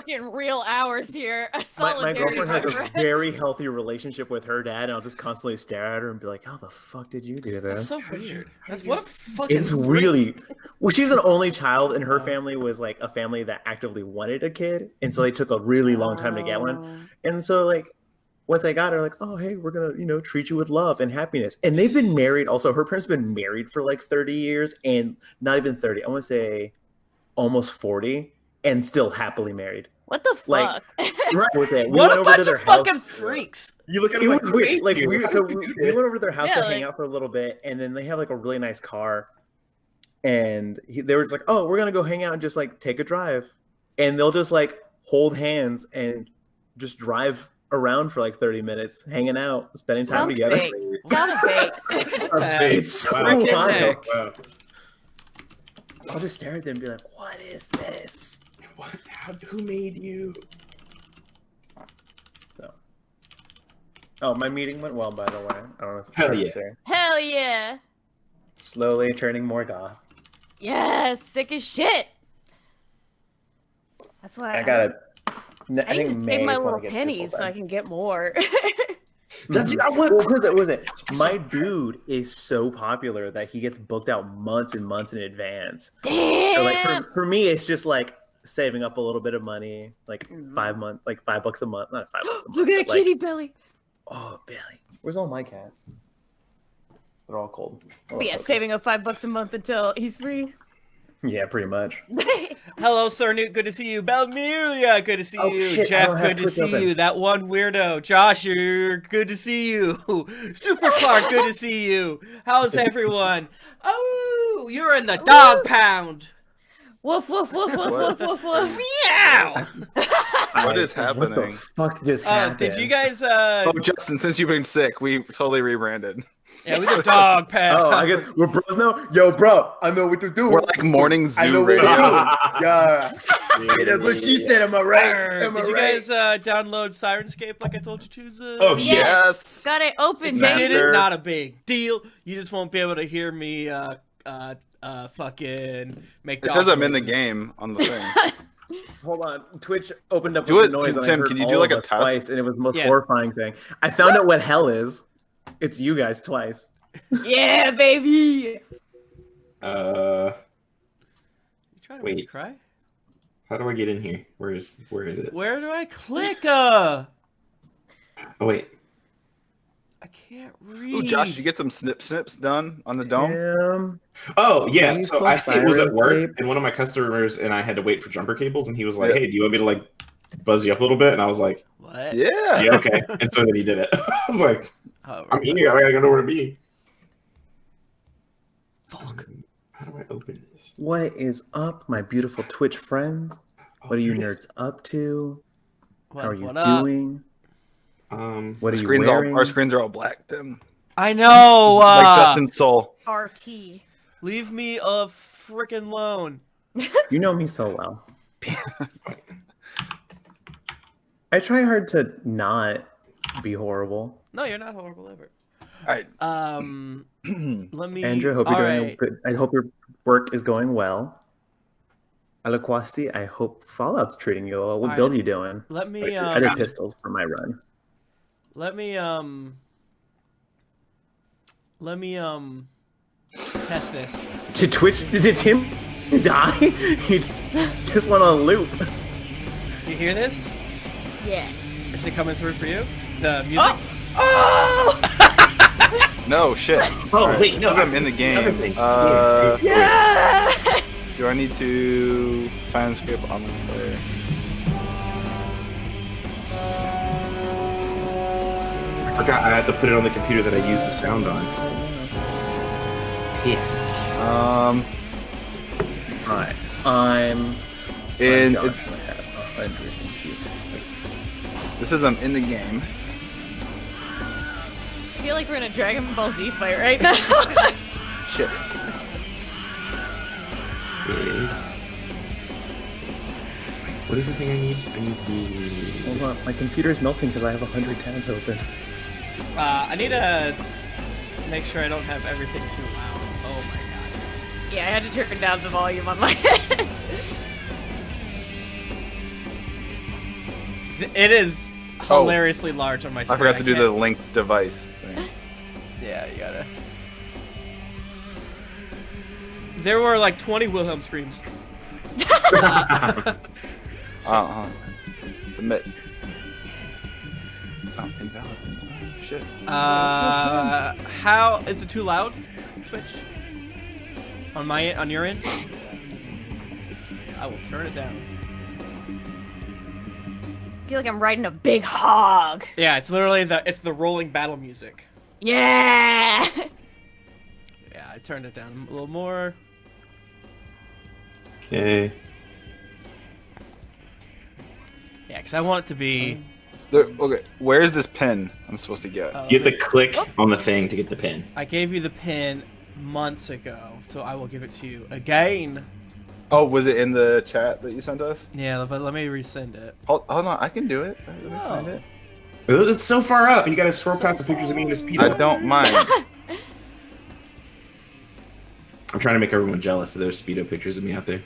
fucking real hours here. A My solidarity girlfriend has a friend. very healthy relationship with her dad, and I'll just constantly stare at her and be like, "How the fuck did you do That's this?" so weird. That's what a fucking. It's really well. She's an only child, and her Oh. family was like a family that actively wanted a kid, and so they took a really long time to get one. And so like once they got her, like, oh hey, we're gonna treat you with love and happiness. And they've been married. Also, her parents have been married for like 30 years, and not even 30. I want to say almost 40, and still happily married. What the fuck? Like, right with it. We What went a over bunch to their of fucking house. freaks! You look at It him was weird. Like we went over to their house Yeah, to hang out for a little bit, and then they have like a really nice car, and they were just like, "Oh, we're gonna go hang out and just like take a drive," and they'll just like hold hands and just drive around for like 30 minutes, hanging out, spending time Sounds together. fake. Sounds fake. It's so Freaking wild. heck. Wow. I'll just stare at them and be like, "What is this?" What? Who made you? So, oh, my meeting went well, by the way. I don't know if it's Hell fair to yeah. say. Hell yeah. Slowly turning more goth. Yes, sick as shit. That's why I gotta. I need to May save my is when I little get pennies full so I time. can get more. That's I Well, want. was it? My dude is so popular that he gets booked out months and months in advance. Damn. So like for me, it's just like saving up a little bit of money, like Mhm. $5 a month, not $5 a month. Look at that but, like, kitty belly. oh, Billy, where's all my cats? They're all cold. Oh, But yeah, okay. saving up $5 a month until he's free. Yeah, pretty much. Hello, Sir Newt. Good to see you. Belmelia, good to see Oh, you. shit, I Jeff, don't have good to Twitch see open. you. That one weirdo. Josh, you're good to see you. Super Clark, good to see you. How's everyone? Oh, you're in the dog pound. Woof woof woof woof woof woof woof. Meow. What is What happening? the fuck just happened? Did you guys? Oh, Justin, since you've been sick, we totally rebranded. Yeah, we the dog pound. Oh, I guess we're bros now. Yo, bro, I know what to do. We're like morning I know zoo what to do. radio. Yeah. Hey, that's what she said. Am I right? Am I Did you right? guys download Sirenscape like I told you to? Oh shit! Yes. Got it open, If you baby. did Master. it, not a big deal. You just won't be able to hear me fucking make It dog says I'm in the noises. game on the thing. Hold on. Twitch opened up Do with it, the noise. and I Tim, heard can you do all like of a us test? twice, and it was the most Yeah. horrifying thing. I found out what hell is. It's you guys twice. Yeah, baby. You trying to make me Wait. cry? How do I get in here? Where is it? Where do I click? Oh wait. I can't read. Ooh, Josh, you get some snips done on the dome? Oh yeah. Can you So spell I think it was at siren work, tape? and one of my customers and I had to wait for jumper cables, and he was like, Yeah. "Hey, do you want me to like buzz you up a little bit?" And I was like, What? Yeah. "Yeah, okay." And so then he did it. I was like, Oh, "I'm here. I gotta know where to be." fuck. How do I open this? What is up, my beautiful Twitch friends? What are you here it is. nerds up to? What, How are you what up? doing? What are you Screens wearing? our screens are all black, Tim. I know. Like Justin's soul. RT. Leave me a freaking alone. You know me so well. I try hard to not be horrible. No, you're not horrible ever. All right. Let me. Andrew, hope you're doing Alright. good. I hope your work is going well. Alaquasti, I hope Fallout's treating you well. What Alright. build are you doing? Let me. I did pistols for my run. Let me. Let me. Test this. To Twitch, did Tim die? He just went on a loop. You hear this? Yeah. Is it coming through for you? The music. No shit. Oh, All right, wait, it no, says I'm in the game. everything. Yes! Do I need to sign script on the player? I forgot I had to put it on the computer that I used the sound on. Yes. Alright. I'm In oh, gosh, I have 100 computers. this is I'm in the game. I feel like we're in a Dragon Ball Z fight right now. Shit. What is the thing I need? I need the. Hold on, my computer's melting because I have 100 tabs open. I need to make sure I don't have everything too loud. Oh my god. Yeah, I had to turn down the volume on my head. It is hilariously large on my I screen. forgot to do the can't- link device thing. Yeah, you gotta. There were like 20 Wilhelm screams. Submit. Oh, invalid. Oh, shit. How is it too loud? Twitch. On your end? I will turn it down. I feel like I'm riding a big hog. Yeah, it's literally the rolling battle music. Yeah. Yeah, I turned it down a little more. Okay. Yeah, because I want it to be. Okay, where's this pin I'm supposed to get? You have to click on the thing to get the pin. I gave you the pin months ago, so I will give it to you again. Oh, was it in the chat that you sent us? Yeah, but let me resend it. Hold on, I can do it. Let me find it. It's so far up, and you gotta scroll past the pictures of me and the speed. I don't mind. I'm trying to make everyone jealous that there's Speedo pictures of me out there.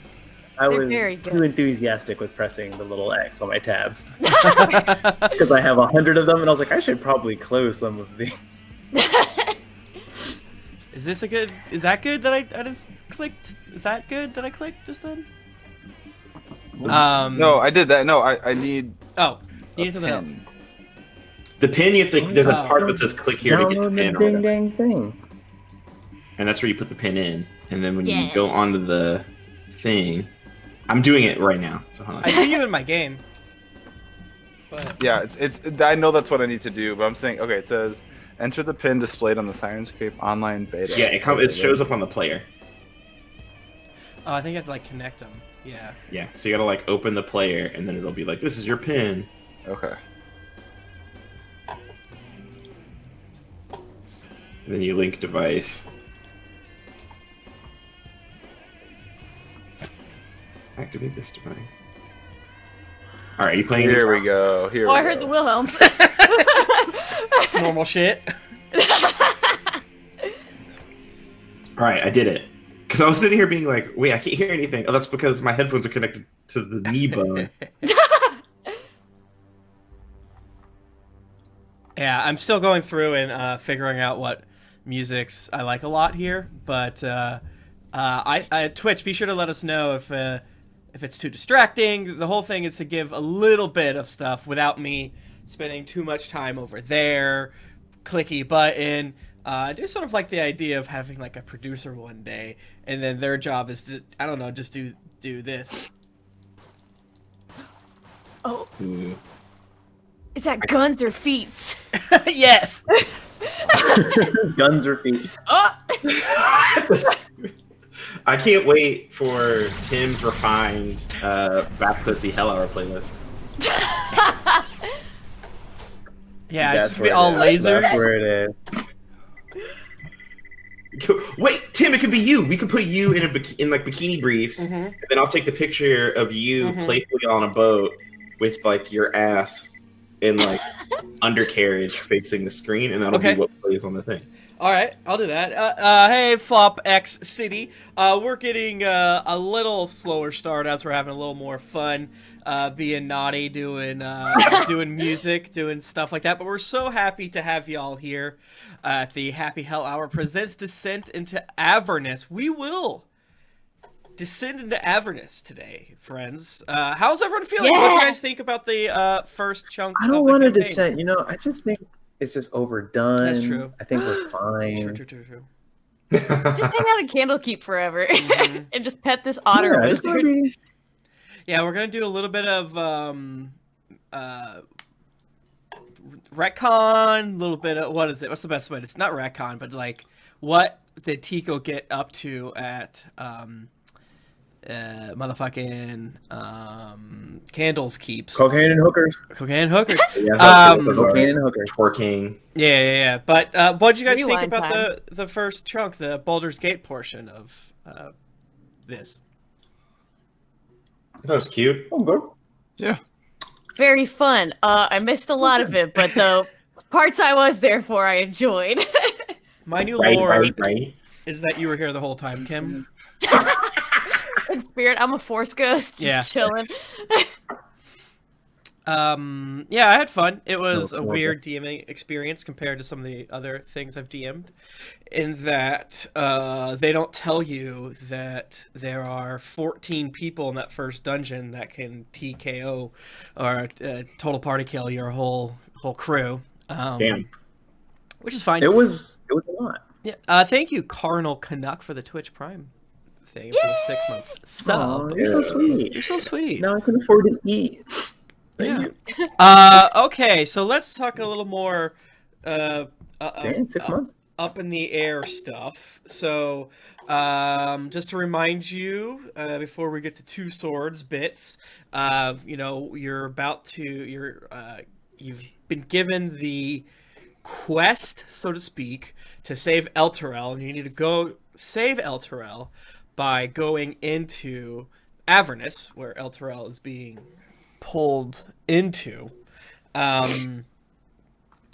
I They're was very good. too enthusiastic with pressing the little X on my tabs because I have 100 of them, and I was like, I should probably close some of these. Is this a good? Is that good that I just clicked? Is that good that I clicked just then? No, I did that. No, I need. Oh, you a need something else. pin. The pin, you have to. There's a Oh. part that says "click here" to get the Download pin, the or ding whatever. dang thing. And that's where you put the pin in. And then when you Yeah. go onto the thing, I'm doing it right now. So hold on. I see you in my game. But Yeah, it's. I know that's what I need to do, but I'm saying, okay, it says enter the pin displayed on the Sirenscape online beta. Yeah, it shows up on the player. oh, I think I have to like connect them. Yeah. Yeah, so you gotta like open the player, and then it'll be like, "This is your pin." Okay. And then you link device. Activate this device. All right, you playing? Here we go. Here Oh, we I heard go. the Wilhelms. It's normal shit. All right, I did it. Because I was sitting here being like, "Wait, I can't hear anything." Oh, that's because my headphones are connected to the knee bone. Yeah, I'm still going through and figuring out what musics I like a lot here, but I Twitch, be sure to let us know if it's too distracting. The whole thing is to give a little bit of stuff without me spending too much time over there, clicky button. I do sort of like the idea of having like a producer one day, and then their job is to, I don't know, just do this. Oh, Ooh. is that guns or feet? Yes. Guns or feet. Oh. I can't wait for Tim's refined back pussy hell hour playlist. Yeah, That's it's gonna be where all it is. lasers. That's where it is. Wait, Tim, it could be you. We could put you in like bikini briefs, Mhm. and then I'll take the picture of you playfully on a boat with like your ass in like undercarriage facing the screen, and that'll Okay. be what plays on the thing. All right, I'll do that. Hey, Flop X City. We're getting a little slower start as we're having a little more fun, being naughty, doing doing music, doing stuff like that. But we're so happy to have y'all here at the Happy Hell Hour presents Descent into Avernus. We will descend into Avernus today, friends. How's everyone feeling? What do you guys think about the first chunk? I don't of the want to campaign? dissent. You know, I just think it's just overdone. That's true. I think we're fine. True. Just hang out in Candlekeep forever Mhm. and just pet this otter Yeah, just wizard. maybe- Yeah, we're gonna do a little bit of retcon, a little bit of what is it? What's the best way? It's not retcon, but like what did Tico get up to at motherfucking Candles Keeps? Cocaine and hookers. Cocaine and hookers. Yeah, that's Um, it. Cocaine and hookers. Twerking. Yeah. But what did you guys think Rewind about time. the first chunk, the Baldur's Gate portion of this? That was cute. Oh, good. Yeah. Very fun. I missed a lot of it, but the parts I was there for, I enjoyed. My new Right, lore right. is that you were here the whole time, Kim. In spirit, I'm a force ghost, just Yeah. chilling. Yeah, I had fun. It was a Okay. weird DMing experience compared to some of the other things I've DM'd, in that they don't tell you that there are 14 people in that first dungeon that can TKO or total party kill your whole crew. Damn. Which is fine. It was a lot. Yeah. Thank you, Carnal Canuck, for the Twitch Prime thing for the 6-month sub. Aw, you're so sweet. You're so sweet. Now I can afford to eat. Thank you. Okay, so let's talk a little more Damn, 6 months. up in the air stuff. So, just to remind you, before we get to Two Swords bits, you've been given the quest, so to speak, to save Elturel, and you need to go save Elturel by going into Avernus, where Elturel is being pulled into. I'm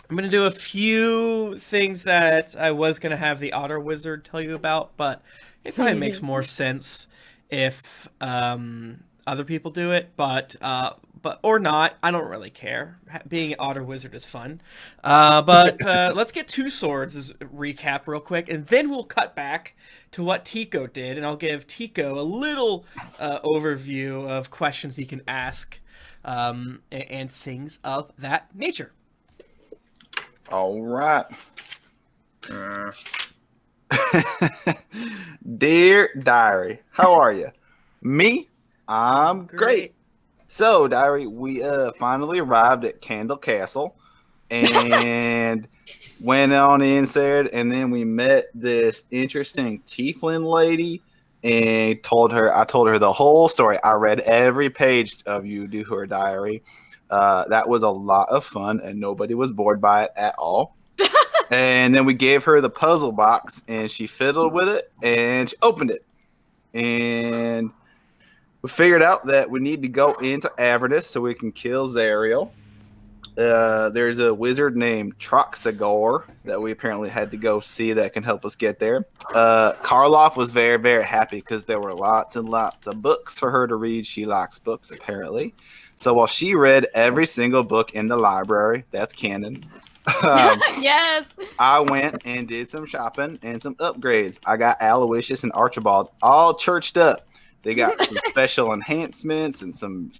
gonna do a few things that I was gonna have the Otter Wizard tell you about, but it probably makes more sense if other people do it. But or not, I don't really care. Being an Otter Wizard is fun. But let's get Two Swords' recap real quick, and then we'll cut back to what Tico did, and I'll give Tico a little overview of questions he can ask and things of that nature. All right. Dear Diary, how are you? Me? I'm great. So, Diary, we finally arrived at Candle Castle and went on inside, and then we met this interesting tiefling lady and I told her the whole story. I read every page of you do her diary. That was a lot of fun, and nobody was bored by it at all. And then we gave her the puzzle box, and she fiddled with it, and she opened it. And we figured out that we need to go into Avernus so we can kill Zariel. There's a wizard named Troxagor that we apparently had to go see that can help us get there. Karloff was very, very happy because there were lots and lots of books for her to read. She likes books, apparently. So while she read every single book in the library, that's canon, Yes. I went and did some shopping and some upgrades. I got Aloysius and Archibald all churched up. They got some special enhancements and some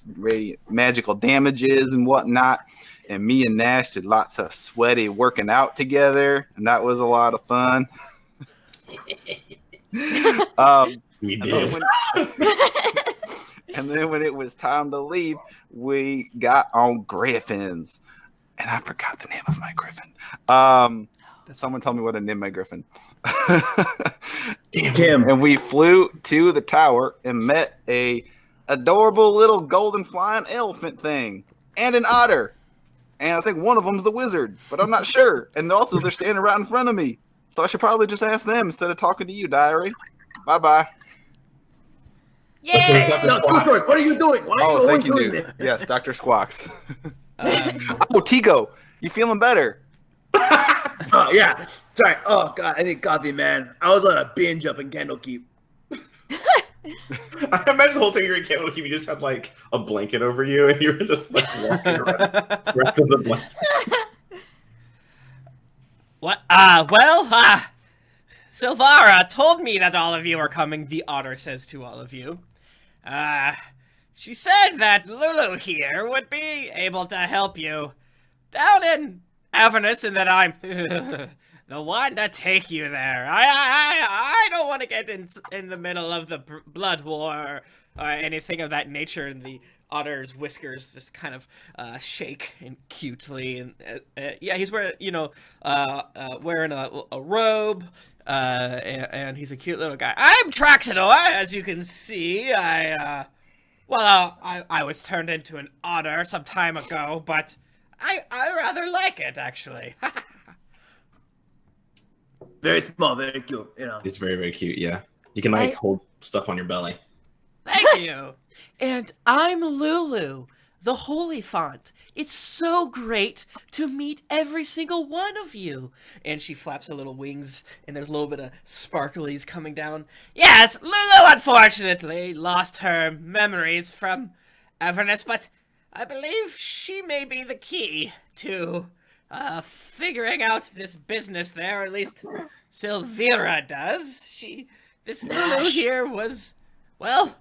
magical damages and whatnot. And me and Gnash did lots of sweaty working out together, and that was a lot of fun. We did. And then when it was time to leave, we got on griffins. And I forgot the name of my griffin. Someone tell me what I named my griffin. Kim. And we flew to the tower and met a adorable little golden flying elephant thing and an otter. And I think one of them's the wizard, but I'm not sure. And also they're standing right in front of me. So I should probably just ask them instead of talking to you, Diary. Bye-bye. Yay! No, Two Swords, what are you doing? Why are you always doing this? Yes, Dr. Squawks. Oh, Tico, you feeling better? Oh, yeah. Sorry. Oh, God, I need coffee, man. I was on a binge up in Candlekeep. I imagine the whole time you were in Candlekeep, you just had like a blanket over you, and you were just like walking around wrapped in the blanket. What? Silvara told me that all of you are coming, the otter says to all of you. She said that Lulu here would be able to help you down in Avernus, and that I'm the one to take you there. I don't want to get in the middle of the blood war or anything of that nature. And the otter's whiskers just kind of shake and cutely, and yeah, he's wearing wearing a robe. And he's a cute little guy. I'm Traxador, as you can see. I was turned into an otter some time ago, but I rather like it, actually. Very small, very cute, you know. It's very, very cute, yeah. You can like hold stuff on your belly. Thank you. And I'm Lulu, the Holy Font. It's so great to meet every single one of you. And she flaps her little wings, and there's a little bit of sparklies coming down. Yes, Lulu unfortunately lost her memories from Avernus, but I believe she may be the key to figuring out this business there. Or at least Silvira does. This Lulu here was, well,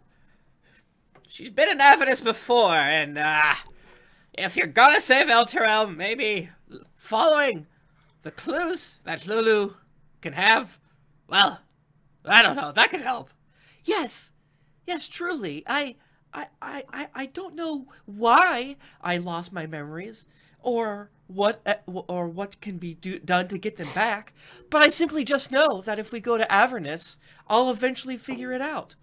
she's been in Avernus before, and if you're gonna save Elturel, maybe following the clues that Lulu can have, well, I don't know, that could help. Yes, truly. I don't know why I lost my memories, or what can be done to get them back. But I simply just know that if we go to Avernus, I'll eventually figure it out.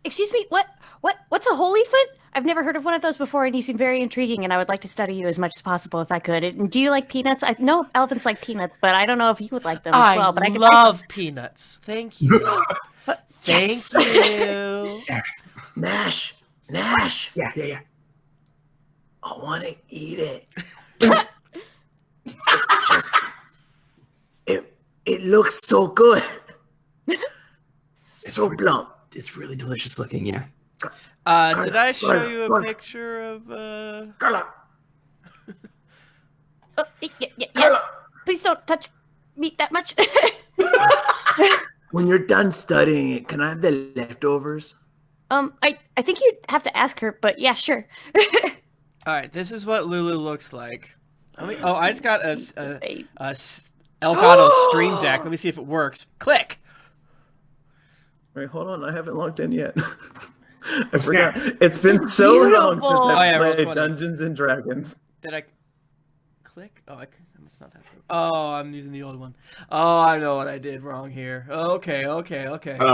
Excuse me, what's a holy foot? I've never heard of one of those before, and you seem very intriguing, and I would like to study you as much as possible if I could. And do you like peanuts? I know elephants like peanuts, but I don't know if you would like them as well. But I love peanuts. Thank you. Thank you. Gnash. Yeah. I want to eat it. It looks so good. So plump. It's really delicious looking, yeah. Did I show you a picture of Karloff. Yes. Please don't touch me that much. When you're done studying it, can I have the leftovers? I think you'd have to ask her, but yeah, sure. All right, this is what Lulu looks like. I just got a Elgato Stream Deck. Let me see if it works. Click. Wait, hold on. I haven't logged in yet. I forgot. It's been so long since I played Dungeons and Dragons. Did I click? Oh, I must not have. Oh, I'm using the old one. Oh, I know what I did wrong here. Okay.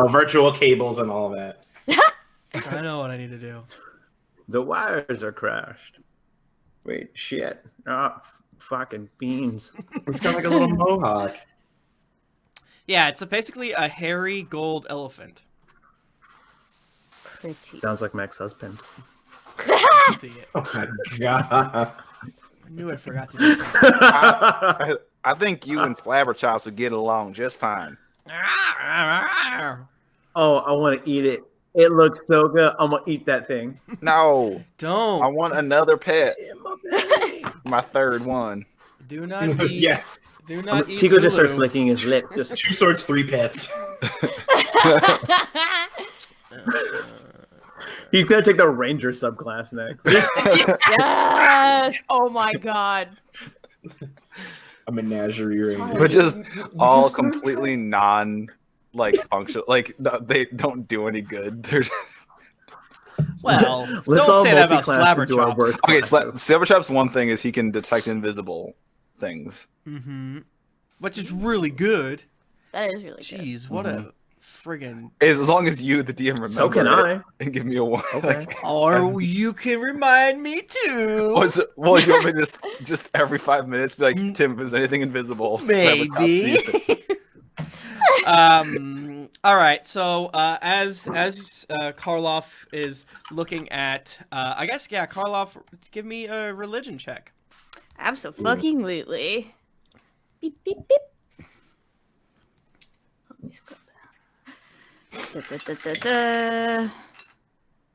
Virtual cables and all that. I know what I need to do. The wires are crashed. Wait, shit. Oh, fucking beans. It's got like a little mohawk. Yeah, it's basically a hairy gold elephant. Pretty. Sounds like Mac's husband. See it. Oh my god. I knew I forgot to do something. I think you and Slabberchops would get along just fine. Oh, I want to eat it. It looks so good. I'm going to eat that thing. No, Don't. I want another pet. My third one. Do not eat. Yeah. Do not eat. Tico just Lulu. starts licking his lip. Just 2 swords, 3 pets. He's going to take the ranger subclass next. Yes. Oh my god. A menagerie ranger. But just all completely functional. Like they don't do any good. They're Well, Let's don't all say that about multi-class into our Slabberchops. worst okay. classes. Slabberchop's one thing is he can detect invisible things. Mm-hmm. Which is really good. That is really good. Jeez, what a friggin'. As long as you, the DM, remember. So can I. And give me a one. Okay. Or you can remind me too. Well, you want me to just every 5 minutes be like, Tim, if there's anything invisible, Maybe. Slabberchop sees it. All right. So as Karloff is looking at, I guess Karloff, give me a religion check. Absolutely. Beep beep beep. Let me scroll down.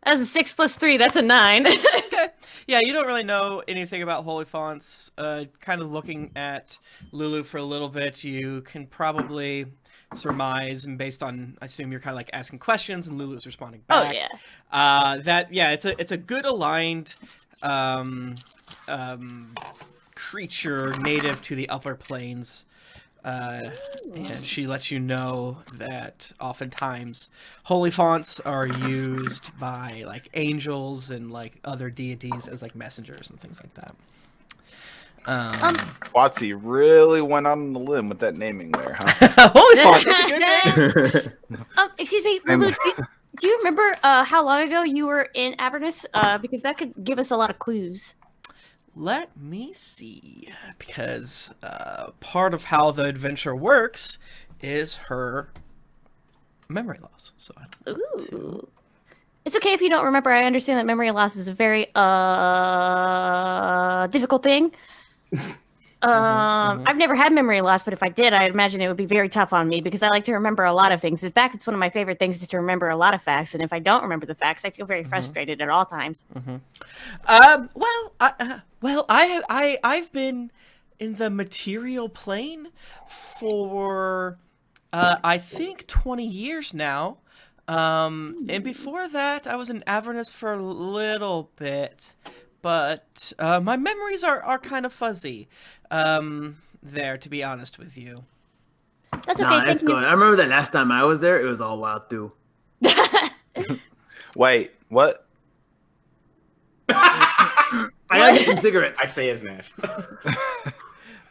That's a 6 + 3. That's a 9. Okay. Yeah, you don't really know anything about holy fonts. Kind of looking at Lulu for a little bit, you can probably surmise, and based on, I assume you're kind of like asking questions, and Lulu's responding back. Oh yeah. It's a good aligned creature native to the upper plains. And she lets you know that oftentimes holy fonts are used by like angels and like other deities as like messengers and things like that. Watsy really went on the limb with that naming there, huh? Holy font, that's a good name. Excuse me, Lulu, do you remember how long ago you were in Avernus? Because that could give us a lot of clues. Let me see, because part of how the adventure works is her memory loss. So Ooh. It's okay if you don't remember. I understand that memory loss is a very difficult thing. I've never had memory loss, but if I did, I'd imagine it would be very tough on me because I like to remember a lot of things. In fact, it's one of my favorite things is to remember a lot of facts. And if I don't remember the facts, I feel very frustrated at all times. I've been in the material plane for I think 20 years now. And before that, I was in Avernus for a little bit, but my memories are kind of fuzzy there, to be honest with you. That's okay. Nah, that's good. I remember that last time I was there, it was all wild too. Wait, what? I gotta get some cigarettes. I say as Gnash.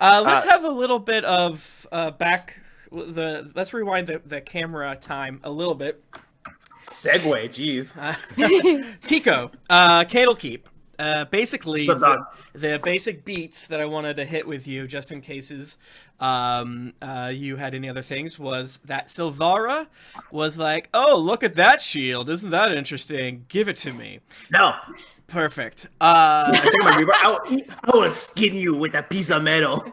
Let's have a little bit of let's rewind the camera time a little bit. Segway, jeez. Tico, Candlekeep. Basically, What's up? the basic beats that I wanted to hit with you, just in cases you had any other things, was that Silvara was like, "Oh, look at that shield! Isn't that interesting? Give it to me." No. Perfect. I took my reaper. I will skin you with a piece of metal.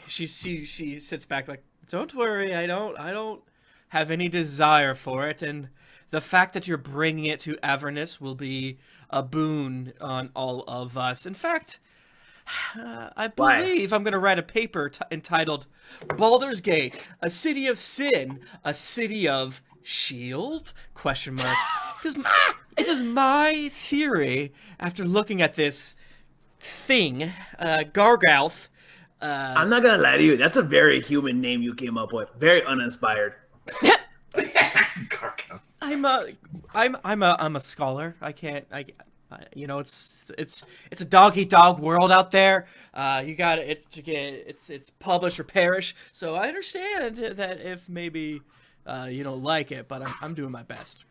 She sits back like, "Don't worry, I don't have any desire for it, and the fact that you're bringing it to Avernus will be a boon on all of us. In fact, I believe I'm going to write a paper entitled Baldur's Gate, a city of sin, a city of shield? Question mark. Because it is my theory, after looking at this thing, Gargalth. I'm not gonna lie to you. That's a very human name you came up with. Very uninspired. I'm a scholar. I can't. It's a dog eat dog world out there. You got it. It's publish or perish. So I understand that if maybe you don't like it, but I'm doing my best.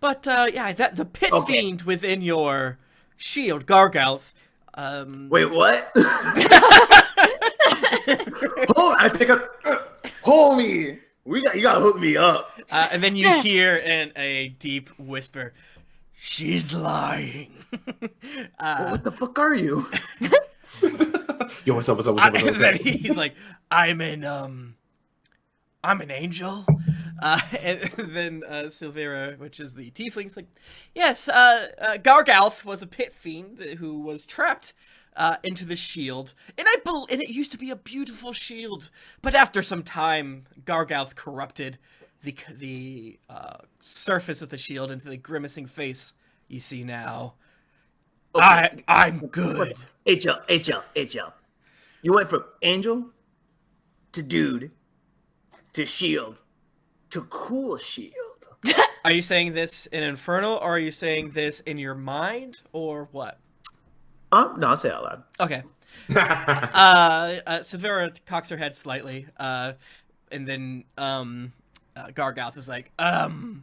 But that the pit fiend within your shield, Gargalth. Wait, what? I take a homie. You gotta hook me up. And then you hear in a deep whisper, "She's lying." What the fuck are you? Yo, what's up? And then he's like, I'm an angel." And then Silvera, which is the tiefling's like, "Yes, Gargalth was a pit fiend who was trapped into the shield, and it used to be a beautiful shield, but after some time, Gargalth corrupted the surface of the shield into the grimacing face you see now. Okay. I'm good." HL. You went from angel to dude to shield to cool shield. Are you saying this in Infernal, or are you saying this in your mind, or what? No, I'll say it out loud. Okay. Severa cocks her head slightly, and then Gargalth is like, no,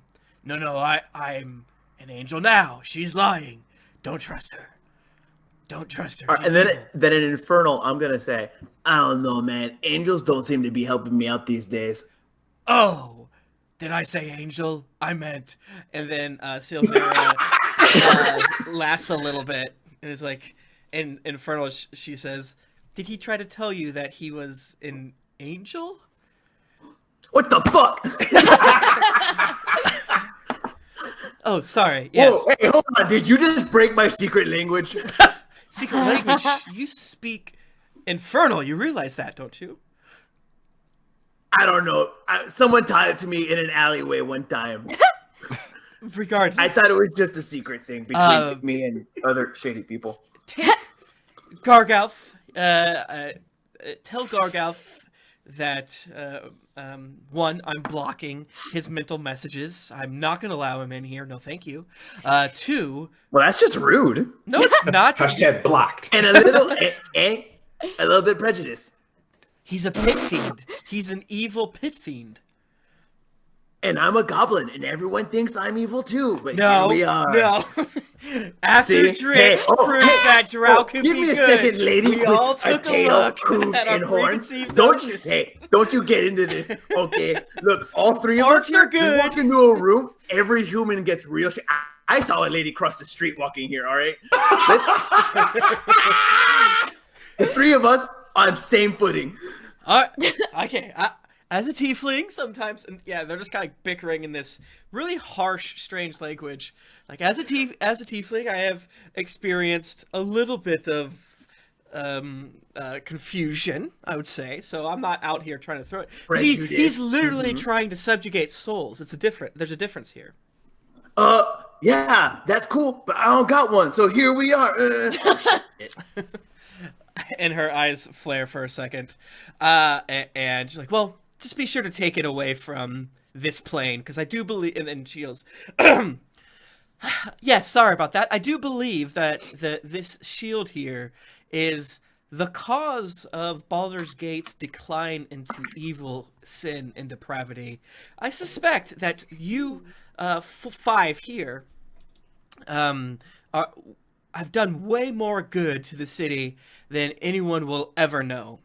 I'm an angel now. She's lying. Don't trust her. Don't trust her. Right, and then in Infernal, I'm gonna say, I don't know, man. Angels don't seem to be helping me out these days. Oh, did I say angel? I meant. And then Silvera laughs a little bit and is like, in Infernal, she says, "Did he try to tell you that he was an angel?" What the fuck? Oh, sorry. Yes. Whoa, hey, hold on. Did you just break my secret language? Secret language? You speak Infernal. You realize that, don't you? I don't know. Someone taught it to me in an alleyway one time. Regardless. I thought it was just a secret thing between me and other shady people. Gargalth, tell Gargalth that, one, I'm blocking his mental messages. I'm not going to allow him in here. No, thank you. Two... Well, that's just rude. No, it's not. Hashtag blocked. And a little bit prejudice. He's a pit fiend. He's an evil pit fiend. And I'm a goblin, and everyone thinks I'm evil too. But No, here we are. no. After Drift proved that Drow could give be me a good, second, lady. we all with a took a tail, look coon, at our and horns. preconceived Don't notions. you get into this, okay? Look, all three of Orcs us are here, good. we walk into a room. Every human gets real shit. I saw a lady cross the street walking here. All right, the three of us on same footing. Okay. As a tiefling, sometimes, and yeah, they're just kind of bickering in this really harsh, strange language. Like as a tiefling, I have experienced a little bit of confusion, I would say. So I'm not out here trying to throw it. But he's literally trying to subjugate souls. There's a difference here. Yeah, that's cool, but I don't got one, so here we are. And her eyes flare for a second, and she's like, "Well, just be sure to take it away from this plane, because I do believe." And then she goes, "Yes, sorry about that. I do believe that this shield here is the cause of Baldur's Gate's decline into evil, sin, and depravity. I suspect that you, 5 here, I've done way more good to the city than anyone will ever know.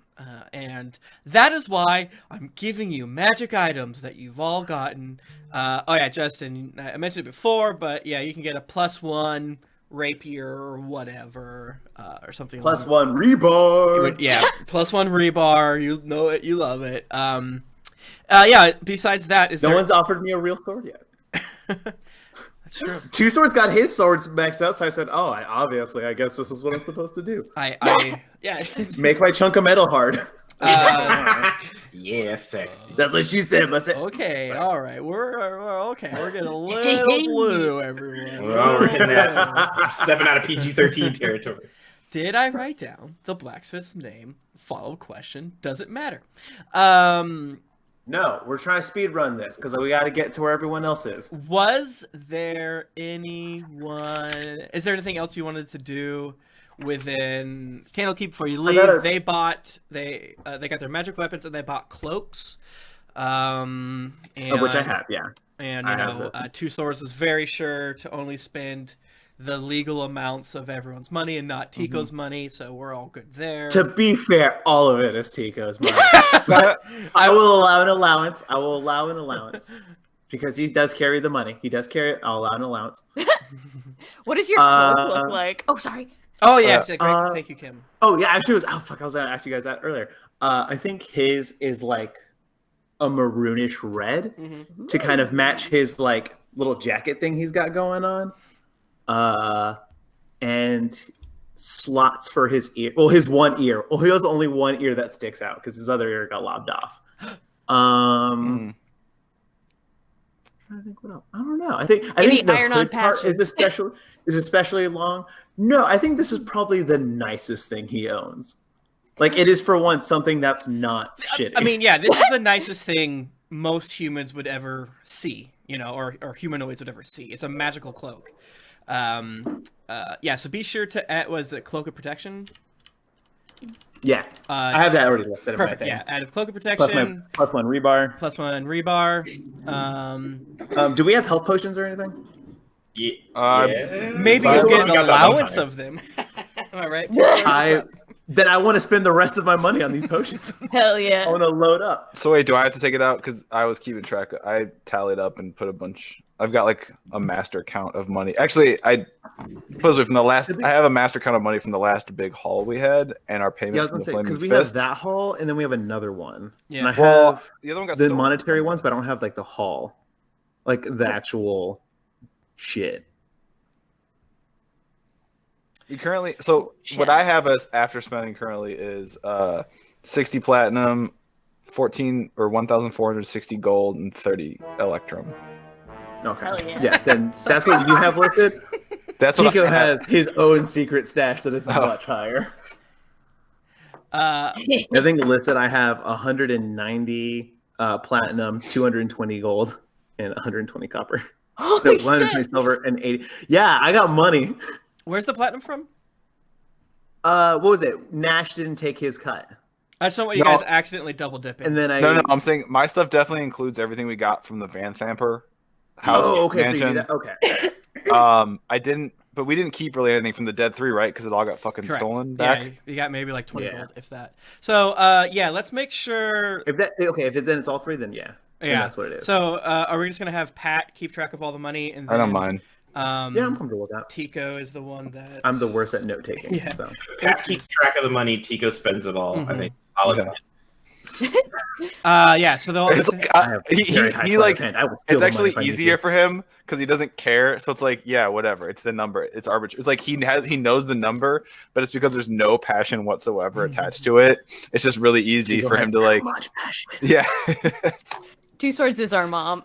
And that is why I'm giving you magic items that you've all gotten. Oh yeah, Justin, I mentioned it before, but yeah, you can get a +1 rapier or whatever, or something. +1 rebar. Yeah, +1 rebar. You know it, you love it. Yeah. Besides that, no one's offered me a real sword yet. That's true. Two Swords got his swords maxed out, so I said, "Oh, I guess this is what I'm supposed to do." Yeah. Make my chunk of metal hard. Yeah, sexy. That's what she said. I said, okay, all right, we're okay. We're getting a little blue, everyone. We're hitting that. We're stepping out of PG-13 territory. Did I write down the blacksmith's name? Follow-up question. Does it matter? No, we're trying to speed run this because we got to get to where everyone else is. Was there anyone? Is there anything else you wanted to do within Candlekeep before you leave? They got their magic weapons and they bought cloaks. And, which I have, yeah. And Two Swords is very sure to only spend the legal amounts of everyone's money and not Tico's money, so we're all good there. To be fair, all of it is Tico's money. I will allow an allowance. Because he does carry the money. He does carry it. I'll allow an allowance. What does your cloak look like? Oh, sorry. Oh, yes. Great. Thank you, Kim. Oh, yeah. Actually, I was going to ask you guys that earlier. I think his is like a maroonish red to kind of match his like little jacket thing he's got going on. And slots for his ear. Well, his one ear. Well, he has only one ear that sticks out because his other ear got lobbed off. I think what else? I don't know. I think the hood part is especially long. No, I think this is probably the nicest thing he owns. Like it is for once something that's not shitty. I mean, yeah, this is the nicest thing most humans would ever see, or humanoids would ever see. It's a magical cloak. So be sure to add, was it Cloak of Protection? Yeah, I have that already listed. Perfect. Yeah, add a Cloak of Protection. Plus one rebar. +1 do we have health potions or anything? Yeah. Maybe you'll get an allowance of them. Am I right? I want to spend the rest of my money on these potions. Hell yeah. I want to load up. So wait, do I have to take it out? Because I was keeping track. I tallied up and put a bunch. I've got like a master count of money. Actually, I have a master count of money from the last big haul we had, and our payment from the Flaming Fists. Because we have that haul, and then we have another one. Yeah. And I have the other one got the monetary ones, but I don't have like the haul, like the actual shit. You currently what I have as after spending currently is 60 platinum, 1,460 gold, and 30 electrum. Okay. Yeah. Then that's what you have listed. That's Tico has his own secret stash that is much higher. I think listed I have 190 platinum, 220 gold, and 120 copper. So 120 silver and 80. Yeah, I got money. Where's the platinum from? What was it? Gnash didn't take his cut. I just don't want you guys accidentally double dipping. And then No, I'm saying my stuff definitely includes everything we got from the Van Thamper house. Oh, okay. Mansion. So you do that? Okay. But we didn't keep really anything from the Dead 3, right? Because it all got fucking stolen back. Yeah, you got maybe like 20 gold, if that. So, let's make sure. Then it's all 3, then yeah. Yeah, that's what it is. So, are we just gonna have Pat keep track of all the money? And then, I don't mind. Yeah, I'm comfortable with that. Tico is the one that I'm the worst at note taking. Yeah. So Pat keeps track of the money. Tico spends it all. I think solid. Yeah. Yeah. So they'll. It's like, I have very high he sleight like of hand. I will steal it's the money actually if I need easier to. for him because he doesn't care. So it's like, yeah, whatever. It's the number. It's arbitrary. It's like he knows the number, but it's because there's no passion whatsoever attached to it. It's just really easy Tico for has him to like, much passion. yeah. Two Swords is our mom.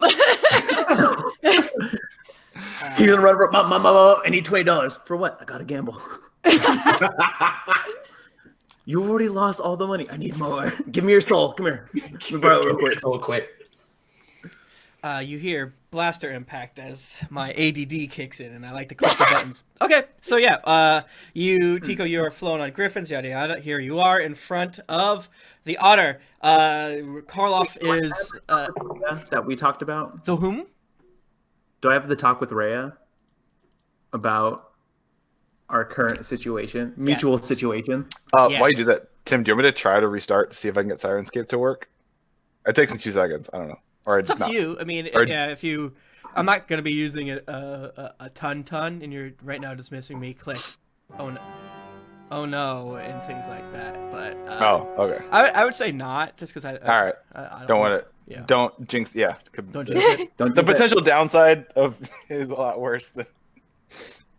He's gonna run over. Mom, I need $20 for what? I gotta gamble. You already lost all the money. I need more. Give me your soul. Come here. Let me borrow it real quick. Real quick. You hear blaster impact as my ADD kicks in, and I like to click the buttons. Okay, so yeah, Tico, you are flown on griffins, yada yada. Here you are in front of the otter. Karloff is That we talked about. the whom? Do I have the talk with Rhea about our current situation, mutual situation? While you Yes. do that, Tim, do you want me to try to restart to see if I can get Sirenscape to work? It takes me 2 seconds. I don't know. Or It's up to you. I mean, Or- yeah, if you, I'm not gonna be using it a ton, and you're right now dismissing me. Click, oh no, and things like that. But okay. I would say not, just because I. All right. I Don't want it. Yeah. Don't jinx. Yeah. Don't jinx it. Don't The do that. potential downside of is a lot worse than.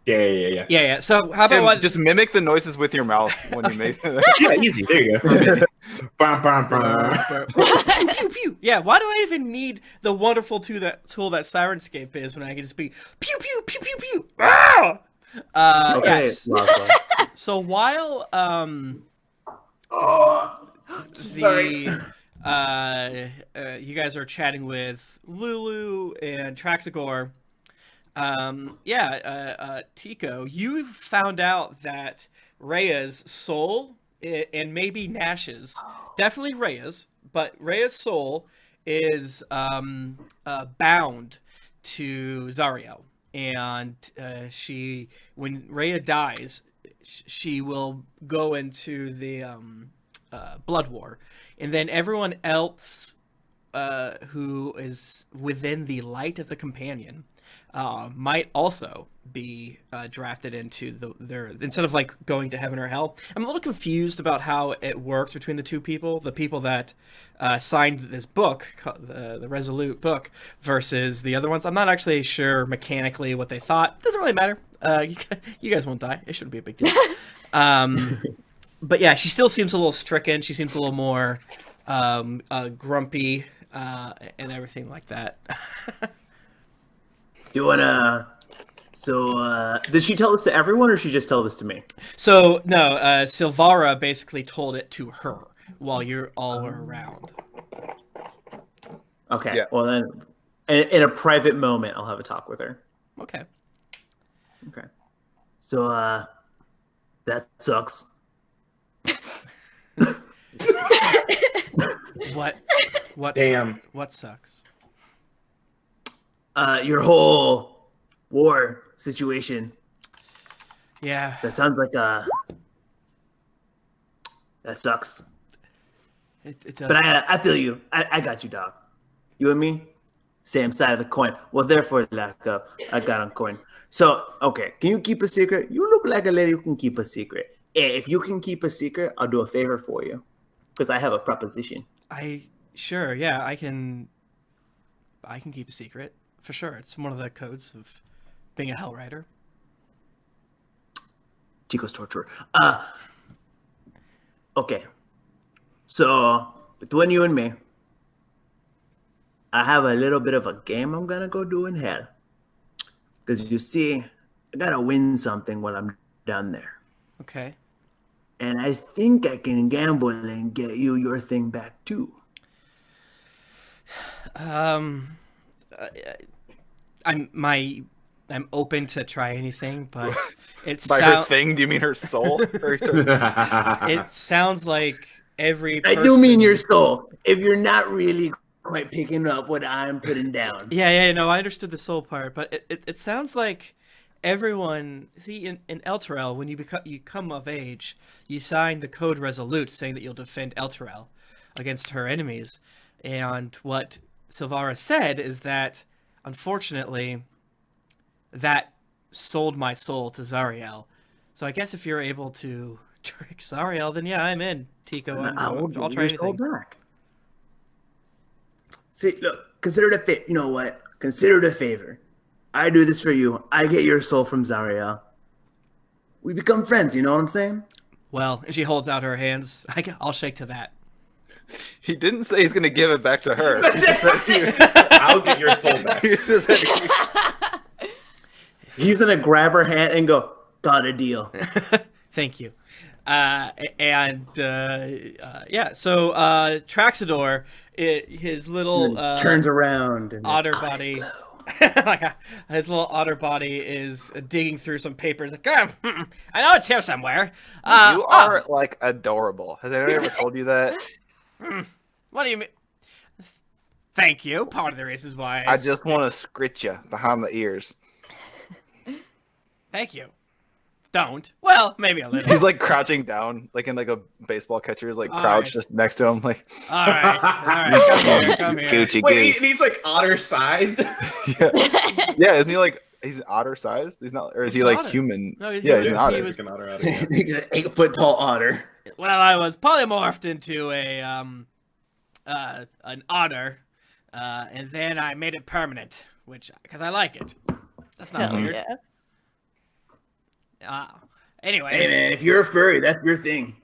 Yeah. Yeah. So how about Tim, what? just mimic the noises with your mouth when you make. Yeah, easy. There you go. Bum, bum, bum. Pew pew. Yeah. Why do I even need the wonderful tool that Sirenscape is when I can just be pew pew pew pew pew? Ah! Okay. Yes. Laszlo. So while Sorry. you guys are chatting with Lulu and Traxagore, Tico, you found out that Rhea's soul and maybe Gnash's, definitely Rhea's, but Rhea's soul is bound to Zariel, and when Rhea dies, she will go into the blood war, and then everyone else who is within the light of the companion might also be drafted into their instead of like going to heaven or hell. I'm a little confused about how it works between the two people, the people that signed this book, the Resolute book, versus the other ones. I'm not actually sure mechanically what they thought. Doesn't really matter. You guys won't die. It shouldn't be a big deal. But yeah, she still seems a little stricken. She seems a little more grumpy and everything like that. Do you wanna? So, did she tell this to everyone, or she just tell this to me? So no, Silvara basically told it to her while you all were around. Okay. Yeah. Well, then, in a private moment, I'll have a talk with her. Okay. Okay. So, that sucks. What? Damn. What sucks? Your whole war situation. Yeah. That sounds like that sucks. It does. But I feel you. I got you, dog. You and me, same side of the coin. Well, therefore, lack of I got on coin. So, okay, can you keep a secret? You look like a lady who can keep a secret. If you can keep a secret, I'll do a favor for you, because I have a proposition. Sure, yeah, I can keep a secret for sure. It's one of the codes of being a Hell Rider. Tico's torturer. Okay. So between you and me, I have a little bit of a game I'm gonna go do in hell. Because you see, I gotta win something while I'm down there. Okay. And I think I can gamble and get you your thing back too. I'm open to try anything, but it's By her thing, do you mean her soul? it sounds like every I person... do mean your soul. If you're not really quite picking up what I'm putting down. Yeah, no, I understood the soul part, but it sounds like everyone... See, in Elturel, when you come of age, you sign the Code Resolute saying that you'll defend Elturel against her enemies. And what Silvara said is that, unfortunately, that sold my soul to Zariel. So I guess if you're able to trick Zariel, then yeah, I'm in. Tico, I'll try anything. Back. See, look, consider it a favor. You know what? Consider it a favor. I do this for you. I get your soul from Zariel. We become friends. You know what I'm saying? Well, and she holds out her hands. I'll shake to that. He didn't say he's going to give it back to her. I'll get your soul back. He's going to grab her hand and go, got a deal. Thank you. So Traxador, his little turns around and otter body, his little otter body is digging through some papers. Like, I know it's here somewhere. You are like adorable. Has anyone ever told you that? What do you mean? Thank you. Part of the reason why I just want to scritch you behind the ears. Thank you. Don't. Well, maybe a little. He's like crouching down, like in like a baseball catcher's like crouched just next to him, like. All right, come here. Gucci. Wait, he's like otter sized. Yeah, isn't he like he's otter sized? He's not, or is he like otter. No, No, he's an otter. He's an otter. he's an 8-foot tall otter. Well, I was polymorphed into an otter, and then I made it permanent, because I like it. That's not weird. Yeah. Anyways. Hey man, if you're a furry, that's your thing.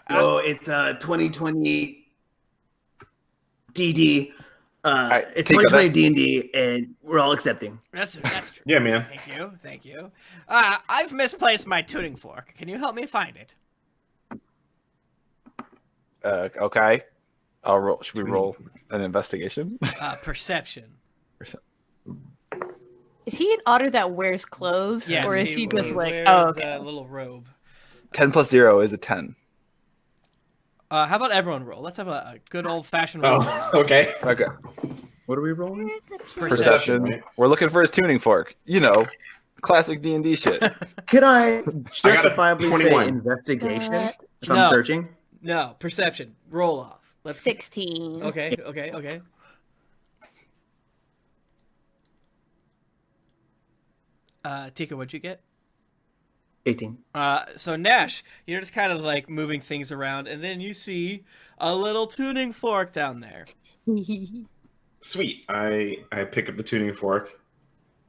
It's 2020 DD. It's Tico, 2020 D&D, and we're all accepting. That's true. Yeah, man. Thank you. I've misplaced my tuning fork. Can you help me find it? Okay. I'll roll. Should we roll an investigation? Perception. Is he an otter that wears clothes, Yes, or is he just like? wears Oh, okay. a little robe. 10 plus 0 is a 10. How about everyone roll? Let's have a good old fashioned roll. Oh, okay. Okay. What are we rolling? Perception. right? We're looking for his tuning fork. You know, classic D&D shit. Could I justifiably say 21. investigation if No. I'm searching? No, perception. Roll off. 16. Okay. Tika, what'd you get? 18. So Gnash, you're just kind of like moving things around, and then you see a little tuning fork down there. Sweet. I pick up the tuning fork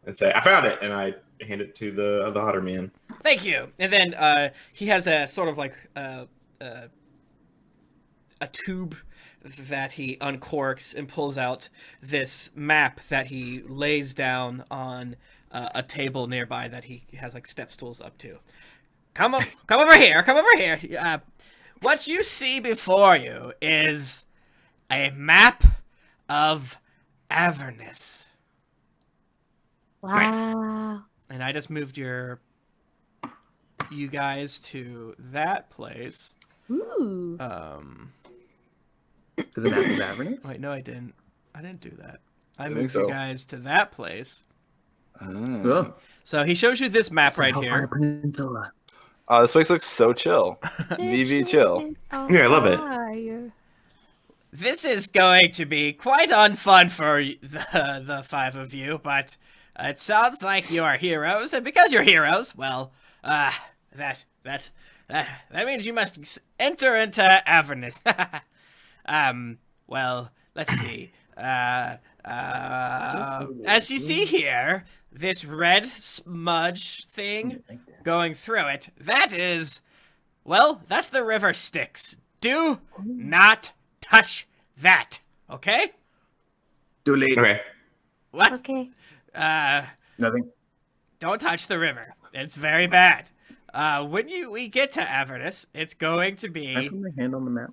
and say, I found it, and I hand it to the otter man. Thank you. And then he has a sort of like a tube that he uncorks and pulls out this map that he lays down on a table nearby that he has like step stools up to. Come over here. What you see before you is a map of Avernus. Wow. And I just moved you guys to that place. Ooh. To the map of Avernus? Wait, no, I didn't. I didn't do that. I think moved so. you guys to that place. Oh. So he shows you this map right here. Peninsula. Oh, this place looks so chill. VV chill. Yeah, I love it. This is going to be quite unfun for the five of you, but it sounds like you are heroes, and because you're heroes, well, that means you must enter into Avernus. Well, let's see. As you see here, this red smudge thing going through it, that's the river Styx. Do not touch that, okay? Too late. Okay. What? Okay. Nothing. Don't touch the river. It's very bad. When we get to Avernus, it's going to Can I be... put my hand on the map?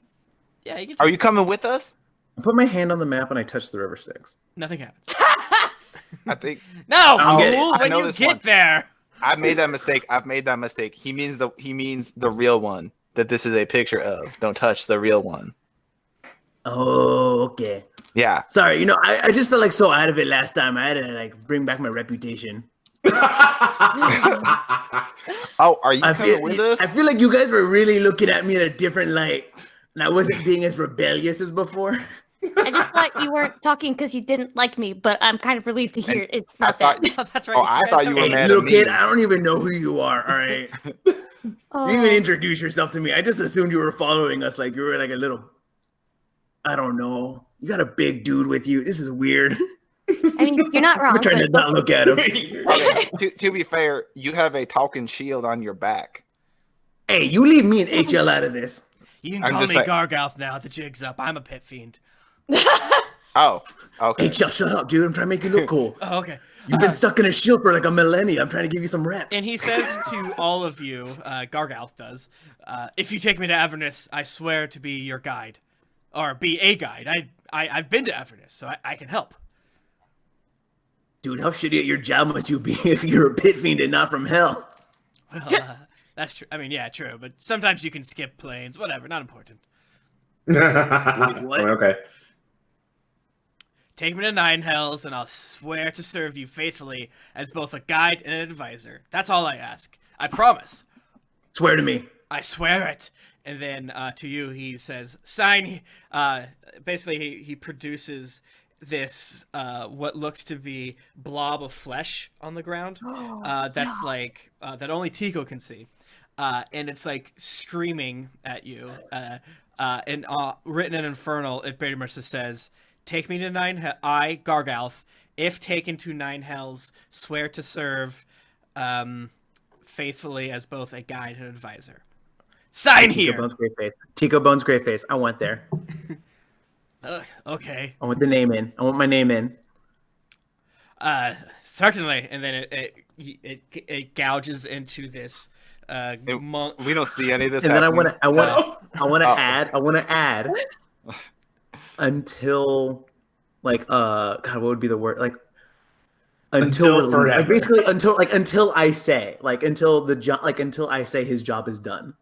Yeah, you can Are you coming with us? I put my hand on the map and I touch the river Styx. Nothing happens. I think No, I'll get it. fool! I When know you this get one. there... I've made that mistake. He means the real one that this is a picture of. Don't touch the real one. Oh, okay. Yeah. Sorry, I just felt like so out of it last time. I had to like bring back my reputation. Oh, are you coming with us? I feel like you guys were really looking at me in a different light, and I wasn't being as rebellious as before. I just thought you weren't talking because you didn't like me, but I'm kind of relieved to hear it's I not thought that. Oh, that's right. Oh, I thought you were Hey, mad little at me. kid, I don't even know who you are. All right, you Oh. didn't even introduce yourself to me. I just assumed you were following us, like you were like a little. I don't know. You got a big dude with you. This is weird. I mean, you're not wrong. I'm trying to but not look at him. Okay, to be fair, you have a talking shield on your back. Hey, you leave me and HL out of this. You can I'm call just me saying- Gargalf now. The jig's up. I'm a pit fiend. Oh, okay. HL, shut up, dude. I'm trying to make you look cool. Oh, okay. You've been stuck in a shield for like a millennia. I'm trying to give you some rep. And he says to all of you, Gargalf does, if you take me to Avernus, I swear to be your guide. Or be a guide. I've been to Avernus, so I can help. Dude, how shitty at your job must you be if you're a pit fiend and not from hell? Well, that's true. I mean, yeah, true. But sometimes you can skip planes. Whatever, not important. What? Okay. Take me to Nine Hells, and I'll swear to serve you faithfully as both a guide and an advisor. That's all I ask. I promise. Swear to me. I swear it. And then to you, he says, sign. Basically, he produces this what looks to be blob of flesh on the ground. That's like that only Tico can see, and it's like screaming at you. And written in Infernal, it pretty much just says, "Take me to I Gargalf. If taken to Nine Hells, swear to serve faithfully as both a guide and advisor." Sign here. Tico Bones Great Face. Tico Bones Great Face. I want there. Okay. I want the name in. I want my name in. Certainly. And then it gouges into this monk. We don't see any of this. And then I happening. want to add until like God, what would be the word? Like until forever. like basically until I say until I say his job is done.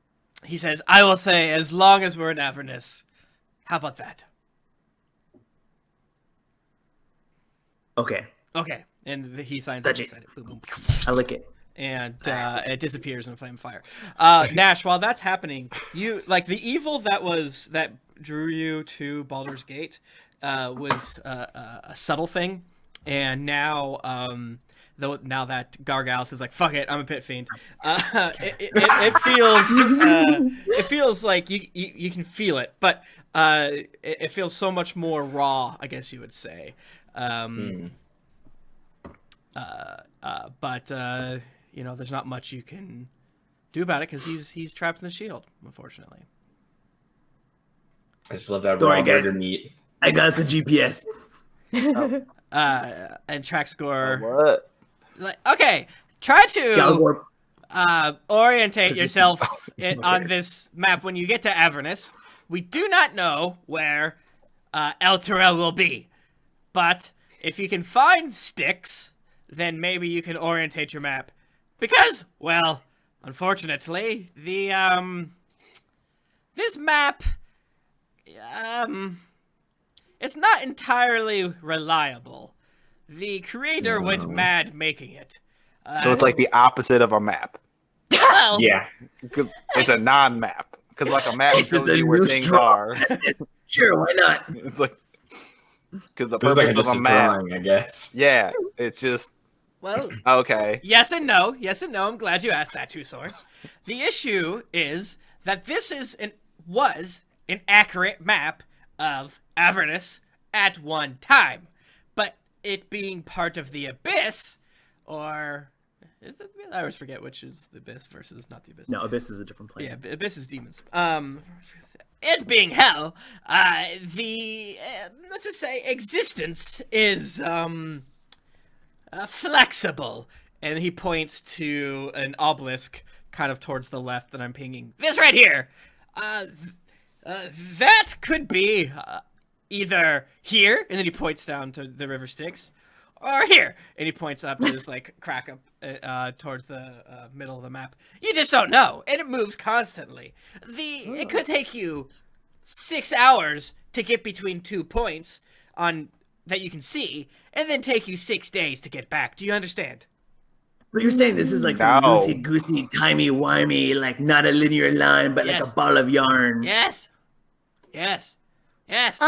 He says, I will say, as long as we're in Avernus. How about that? Okay, Okay. And he signs Touch it. it. Sign it. Boom, boom. I lick it. And it disappears in a flame of fire. Gnash, while that's happening, you like the evil that drew you to Baldur's Gate was a subtle thing, and now now that Gargalf is like, fuck it, I'm a pit fiend. It feels like you can feel it, but it feels so much more raw, I guess you would say. But there's not much you can do about it because he's trapped in the shield, unfortunately. I just love that Sorry, raw guys. burger meat. I got the GPS. And Traxgore, What? like, okay, try to Galgor. orientate yourself on this map when you get to Avernus. We do not know where El Terrell will be, but if you can find sticks, then maybe you can orientate your map. Because, well, unfortunately, the this map it's not entirely reliable. The creator went mad making it. So it's like the opposite of a map. Well, Yeah. Because it's a non-map. Because like a map It's just shows a you where new things straw. are. Sure, why not? It's like because the This is purpose like of just a a map. drawing, I guess. Yeah, it's just well, okay. yes and no. Yes and no. I'm glad you asked that, Two Swords. The issue is that this was an accurate map of Avernus at one time. But it being part of the Abyss, or is it? I always forget which is the Abyss versus not the Abyss. No, Abyss is a different plane. Yeah, Abyss is demons. It being hell, let's just say existence is flexible, and he points to an obelisk kind of towards the left that I'm pinging. This right here. That could be either here, and then he points down to the river Styx, or here, and he points up to this like crack up towards the middle of the map. You just don't know, and it moves constantly. It could take you 6 hours to get between 2 points that you can see, and then take you 6 days to get back. Do you understand? So you're saying this is like some No. loosey-goosey, timey-wimey, like not a linear line, but like Yes. a ball of yarn. Yes. Yes. Yes.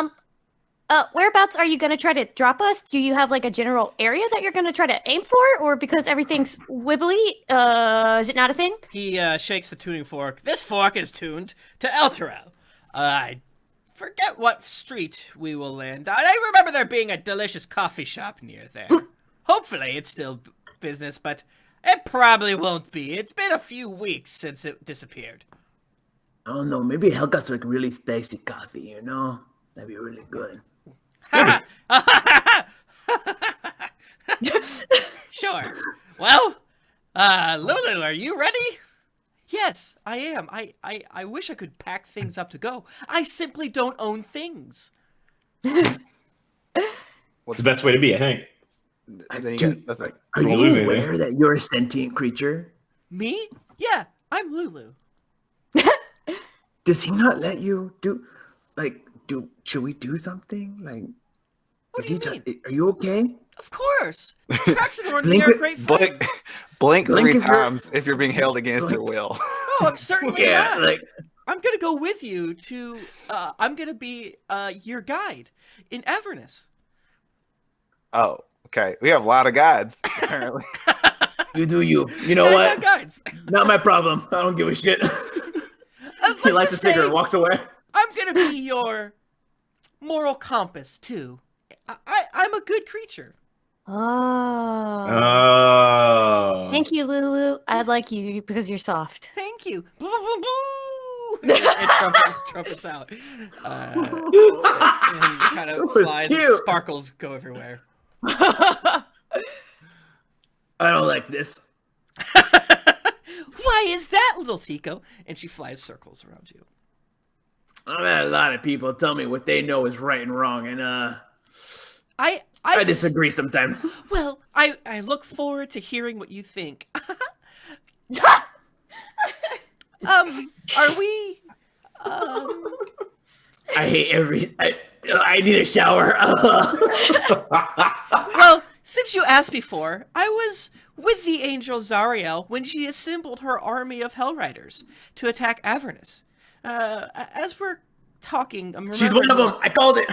whereabouts are you going to try to drop us? Do you have like a general area that you're going to try to aim for, or because everything's wibbly, is it not a thing? He shakes the tuning fork. This fork is tuned to Elturel. I forget what street we will land on. I remember there being a delicious coffee shop near there. Hopefully it's still business, but it probably won't be. It's been a few weeks since it disappeared. I don't know. Maybe Helga's like really spicy coffee, you know? That'd be really good. Sure. Well, Lulu, are you ready? Yes, I am. I wish I could pack things up to go. I simply don't own things. What's the best way to be, I think? Then you got the thing. Are Won't you lose aware anything. that you're a sentient creature? Me? Yeah, I'm Lulu. Does he not let you do, like, should we do something? Like, What do you mean? Are you okay? Of course. Trax and Orny Blink are it- great friends. Blink Blink 3 if you're- times if you're being held against your will. No, I'm certainly Yeah, not. like, I'm gonna go with you to. I'm gonna be your guide in Avernus. Oh, okay. We have a lot of guides, apparently. you do you. You know Guides what? on guides. Not my problem. I don't give a shit. Let's He lights a just say cigarette and walks away. I'm gonna be your moral compass too. I'm a good creature. Oh. Oh. Thank you, Lulu. I like you because you're soft. Thank you. Boo, boo, boo. It trumpets out. And kind That of was flies and cute. sparkles go everywhere. I don't like this. Why is that, little Tico? And she flies circles around you. I've had a lot of people tell me what they know is right and wrong, and I I disagree sometimes. Well, I look forward to hearing what you think. Are we? I hate I need a shower. Well, since you asked before, I was with the angel Zariel when she assembled her army of Hellriders to attack Avernus. As we're talking, I'm She's one of them. I called it.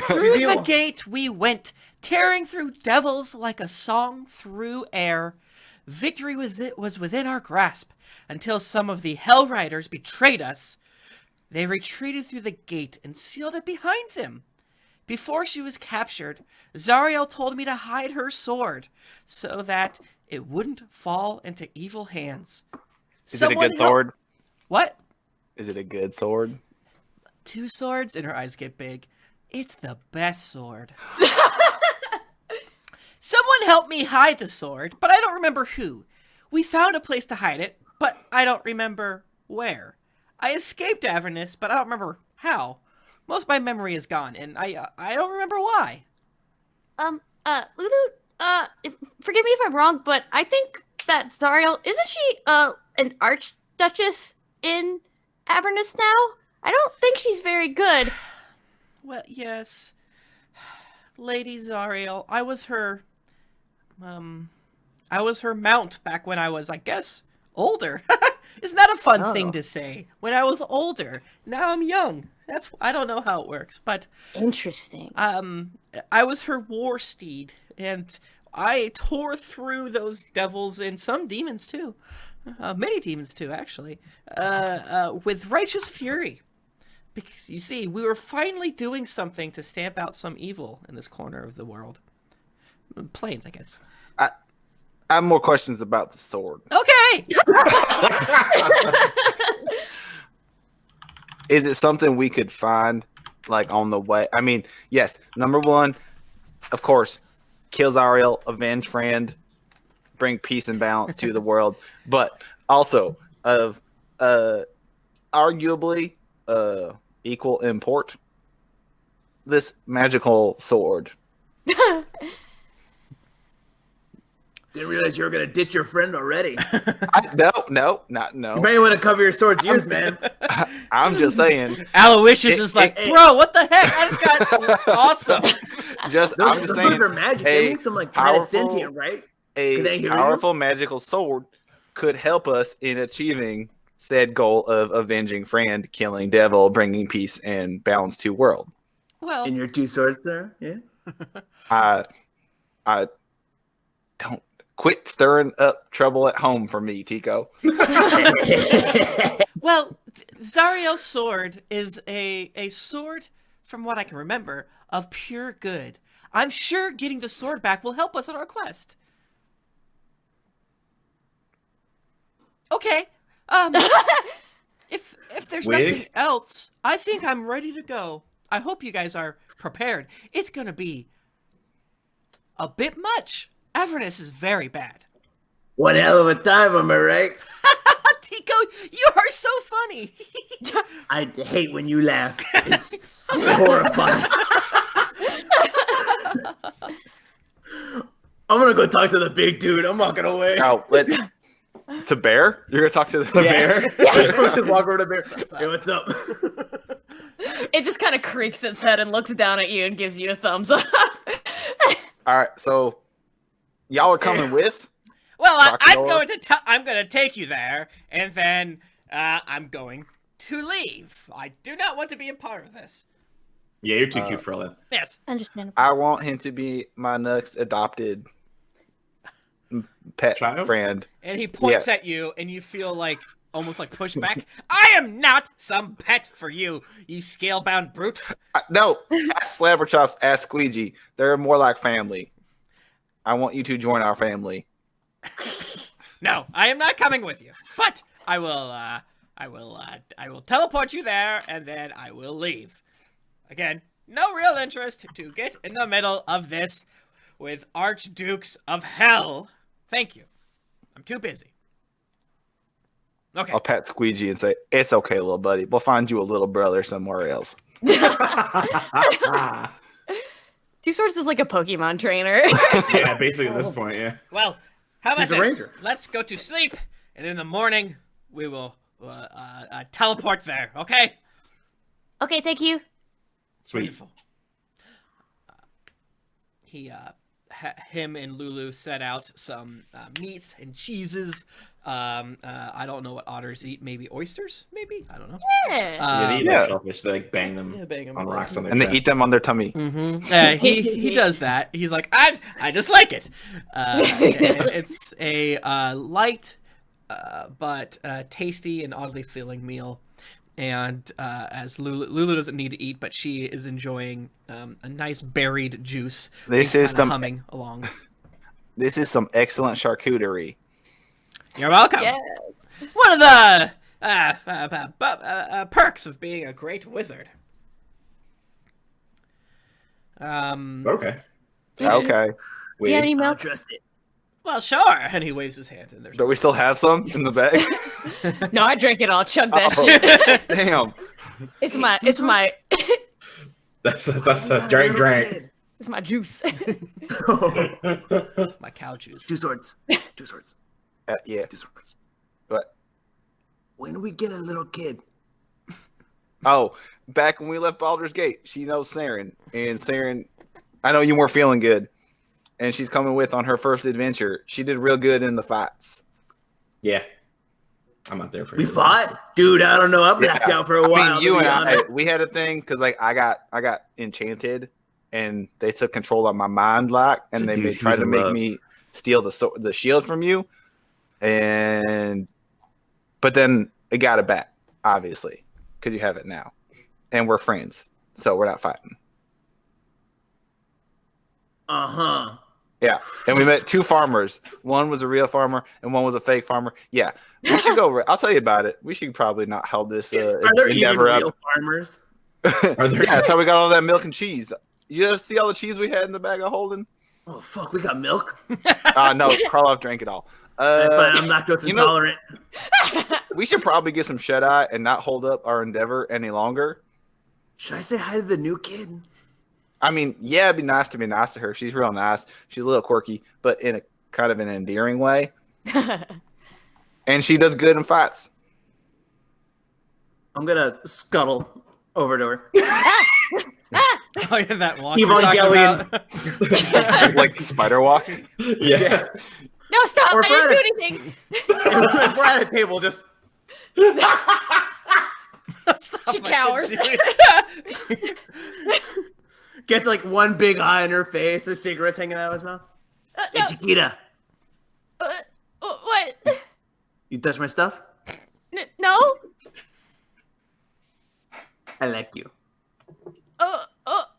Through She's the evil. gate we went, tearing through devils like a song through air. Victory was within our grasp until some of the Hellriders betrayed us. They retreated through the gate and sealed it behind them. Before she was captured, Zariel told me to hide her sword so that it wouldn't fall into evil hands. Is it a good sword? What? Is it a good sword? 2 swords? And her eyes get big. It's the best sword. Someone helped me hide the sword, but I don't remember who. We found a place to hide it, but I don't remember where. I escaped Avernus, but I don't remember how. Most of my memory is gone, and I don't remember why. Lulu, forgive me if I'm wrong, but I think that Zariel, isn't she, an archduchess in Avernus now? I don't think she's very good. Well, yes. Lady Zariel, I was her mount back when I was, I guess, older. Isn't that a fun thing to say? When I was older. Now I'm young. I don't know how it works, but Interesting. I was her war steed, and I tore through those devils and some demons too. Many demons too, actually. With righteous fury. Because, you see, we were finally doing something to stamp out some evil in this corner of the world. Planes, I guess. I have more questions about the sword. Okay! Is it something we could find, like, on the way? I mean, yes, number one, of course, kill Zariel, avenge friend, bring peace and balance to the world. But also, of arguably equal import, this magical sword. Didn't realize you were gonna ditch your friend already. No. You might want to cover your sword's ears, man. I'm just saying. Aloysius is like, hey. bro, what the heck? I just got awesome. I'm Those just saying. swords are magic. a They need some like kind of powerful- sentient, right? A Could they hear you? powerful magical sword could help us in achieving said goal of avenging friend, killing devil, bringing peace and balance to world. Well, In your 2 swords there? Yeah. I don't quit stirring up trouble at home for me, Tico. well, Zariel's sword is a sword, from what I can remember, of pure good. I'm sure getting the sword back will help us on our quest. Okay. If there's Wig? nothing else, I think I'm ready to go. I hope you guys are prepared. It's gonna be a bit much. Avernus is very bad. One hell of a time, am I right? Tico, you are so funny. I hate when you laugh. It's horrifying. I'm gonna go talk to the big dude. I'm walking away. Now let's. To Bear? You're gonna talk to the bear? Let's just walk over to Bear. Hey, what's up? It just kind of creaks its head and looks down at you and gives you a thumbs up. All right, so y'all are coming with? Well, I'm Crocodile? going to take you there, and then I'm going to leave. I do not want to be a part of this. Yeah, you're too cute for all that. Yes. Understandable. I want him to be my next adopted pet Child? friend. And he points at you, and you feel like almost like pushback. I am not some pet for you, you scale-bound brute. No, ask Slabberchops, ask Squeegee. They're more like family. I want you to join our family. No, I am not coming with you. But I will teleport you there, and then I will leave. Again, no real interest to get in the middle of this with Archdukes of Hell. Thank you. I'm too busy. Okay. I'll pat Squeegee and say, it's okay, little buddy. We'll find you a little brother somewhere else. 2 Swords is like a Pokemon trainer. Yeah, basically at this point, yeah. Well, how about He's a this? ranger. Let's go to sleep, and in the morning, we will teleport there, okay? Okay, thank you. Sweet. Wonderful. Him and Lulu set out some meats and cheeses. I don't know what otters eat. Maybe oysters? Maybe? I don't know. Yeah. They eat yeah. like shellfish. They like bang them Yeah, bang 'em. on rocks on their And they chest. eat them on their tummy. Mm-hmm. He does that. He's like, I just like it. It's a light but tasty and oddly filling meal. And as Lulu doesn't need to eat, but she is enjoying a nice berried juice. This and is kinda some humming along. This is some excellent charcuterie. You're welcome. Yes. One of the perks of being a great wizard. Okay. Okay. Do you have any I don't milk? trust it. Well, sure. And he waves his hand, and there's Do we still have some in the bag? No, I drank it all. Chug that Oh. shit. Damn. It's my That's drink. it's my juice. my cow juice. 2 swords. 2 swords. Yeah. 2 swords. What? When do we get a little kid? Oh, back when we left Baldur's Gate, she knows Saren. And Saren, I know you weren't feeling good. And she's coming with on her first adventure. She did real good in the fights. Yeah. I'm not there for We you. fought? Dude, I don't know. I blacked out for a while. you to be and I, honest. we had a thing because like I got enchanted, and they took control of my mind lock, and they Seduce tried to you make love. me steal the shield from you, but then it got it back, obviously, because you have it now, and we're friends, so we're not fighting. Uh-huh. Yeah, and we met 2 farmers. One was a real farmer, and one was a fake farmer. Yeah, we should go. I'll tell you about it. We should probably not hold this Are there even endeavor up. real farmers? Are there? Yeah, that's how we got all that milk and cheese. You just see all the cheese we had in the bag of holding? Oh, fuck. We got milk? No, Karloff drank it all. That's fine. I'm lactose you know- intolerant. We should probably get some shut-eye and not hold up our endeavor any longer. Should I say hi to the new kid? I mean, yeah, it'd be nice to her. She's real nice. She's a little quirky, but in a kind of an endearing way. And she does good in fights. I'm gonna scuttle over to her. Oh, yeah, that walk you're talking Evangelion. about. Like spider walking. Yeah. No, stop! Or I didn't do Fred. anything. If we're at a table, just Stop She cowers. Gets like one big eye in her face, the cigarette's hanging out of his mouth. Hey, No, Chiquita, what? you touch my stuff? No? I like you.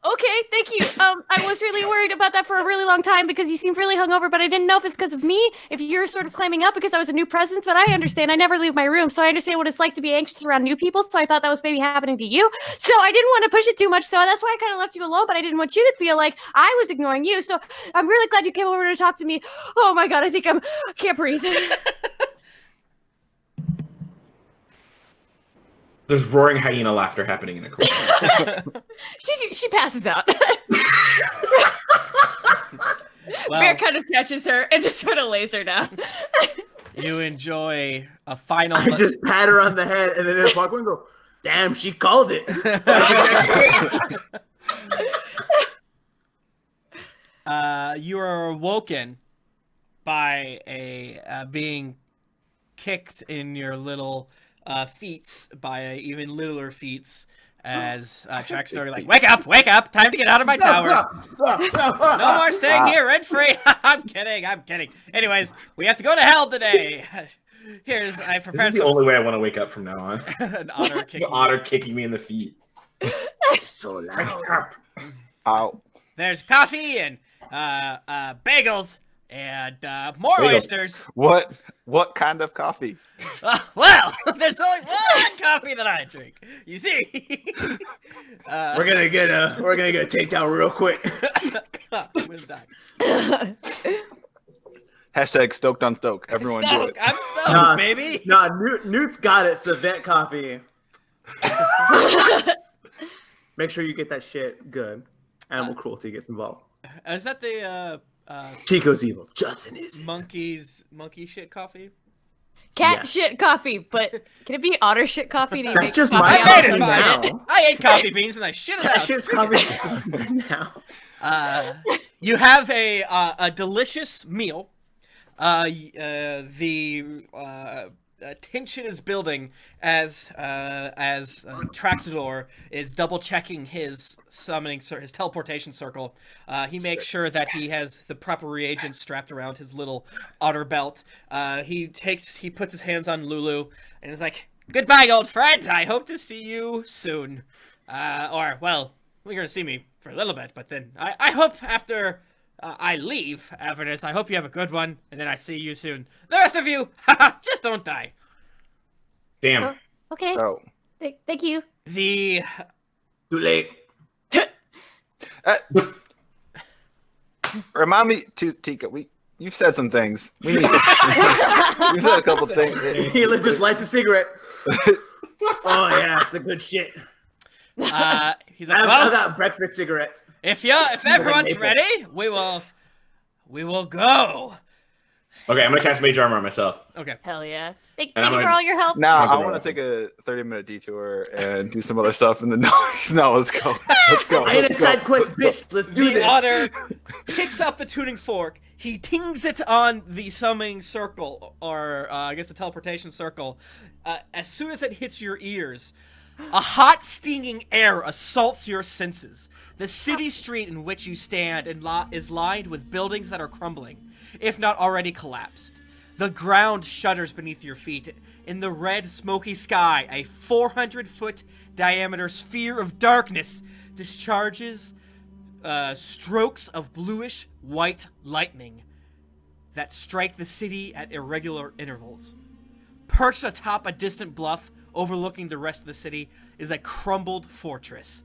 Okay, thank you. I was really worried about that for a really long time because you seemed really hungover, but I didn't know if it's because of me, if you're sort of claiming up because I was a new presence, but I understand. I never leave my room, so I understand what it's like to be anxious around new people, so I thought that was maybe happening to you. So I didn't want to push it too much, so that's why I kind of left you alone, but I didn't want you to feel like I was ignoring you, so I'm really glad you came over to talk to me. Oh my god, I can't breathe. There's roaring hyena laughter happening in a corner. She passes out. Well, Bear kind of catches her and just sort of lays her down. you enjoy a final. I just pat her on the head and then just walk away and go, damn, she called it. You are awoken by a being kicked in your little feet by a even littler feet as Jack started like, wake up, time to get out of my tower. No more staying here rent free. I'm kidding. Anyways, we have to go to hell today. I This prepared is the only way I want to wake up from now on. an otter kicking. Otter kicking me in the feet. So loud. Ow. There's coffee and bagels and more Bagels. oysters. What kind of coffee? Well, there's only one coffee that I drink. You see, We're gonna get a takedown real quick. Where's that? Hashtag stoked on stoke. Everyone do it. I'm stoked, baby. Nah, Newt's got it. Savette coffee. Make sure you get that shit good. Animal cruelty gets involved. Is that the Tico's evil. Justin is. monkey shit coffee? Cat Yes. shit coffee, but can it be otter shit coffee? Do you That's make just coffee my out I of made it. now. I ate coffee beans and I shit it That out. shit's coffee now. You have a delicious meal. The tension is building as Traxador is double checking his his teleportation circle. He makes sure that he has the proper reagents strapped around his little otter belt. He puts his hands on Lulu and is like, "Goodbye, old friend. I hope to see you soon." Or well, you're gonna see me for a little bit, but then I hope after. I leave, Avernus. I hope you have a good one, and then I see you soon. The rest of you, just don't die. Damn. Okay, Oh. thank you. The Too late. Remind me, Tico. You've said some things. We need. You've said a couple things. He just lights a cigarette. Oh yeah, it's the good shit. he's I like, well, got breakfast cigarettes. if everyone's ready, we will go. Okay, I'm gonna cast Mage Armor on myself. Okay. Hell yeah. Thank And you I'm for gonna- all your help. Now I Talk want about to take a 30-minute detour and do some other stuff in the noise. No, let's go. Let's go. I need a Let's go. side quest, bitch. Let's do The this. otter picks up the tuning fork. He tings it on the summoning circle, or I guess the teleportation circle. As soon as it hits your ears, a hot, stinging air assaults your senses. The city street in which you stand is lined with buildings that are crumbling, if not already collapsed. The ground shudders beneath your feet. In the red, smoky sky, a 400-foot diameter sphere of darkness discharges strokes of bluish white lightning that strike the city at irregular intervals. Perched atop a distant bluff overlooking the rest of the city is a crumbled fortress.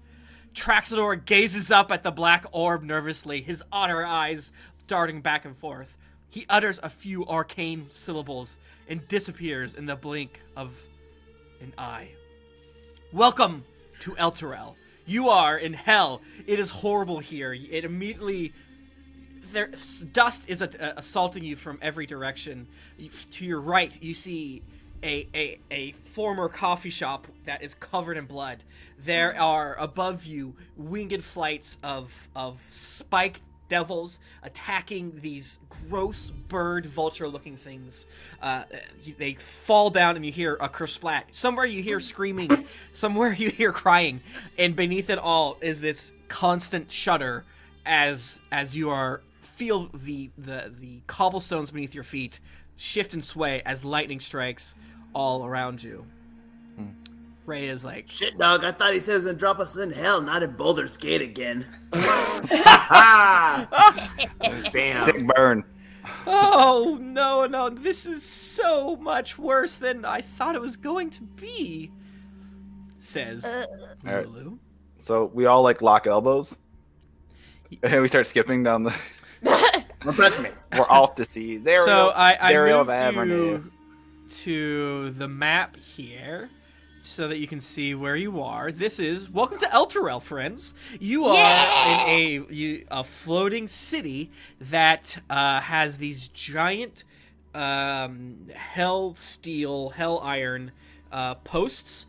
Traxador gazes up at the black orb nervously, his otter eyes darting back and forth. He utters a few arcane syllables and disappears in the blink of an eye. Welcome to Elturel. You are in hell. It is horrible here. It immediately... dust is assaulting you from every direction. To your right, you see a former coffee shop that is covered in blood. There are above you winged flights of spiked devils attacking these gross bird vulture-looking things. They fall down, and you hear a kersplat. Somewhere you hear screaming, somewhere you hear crying, and beneath it all is this constant shudder as you feel the cobblestones beneath your feet shift and sway as lightning strikes all around you. Ray is like, Shit, dog. I thought he said he was gonna drop us in hell, not in Baldur's Gate again. Bam. Sick burn. oh, no, this is so much worse than I thought it was going to be, says All right. Lulu. So we all like lock elbows, and we start skipping down the. Don't touch me. We're off to sea. Zariel, So I Zariel of moved Avernus. you to the map here so that you can see where you are. This is welcome to Elturel, friends. You are in a floating city that has these giant hell iron posts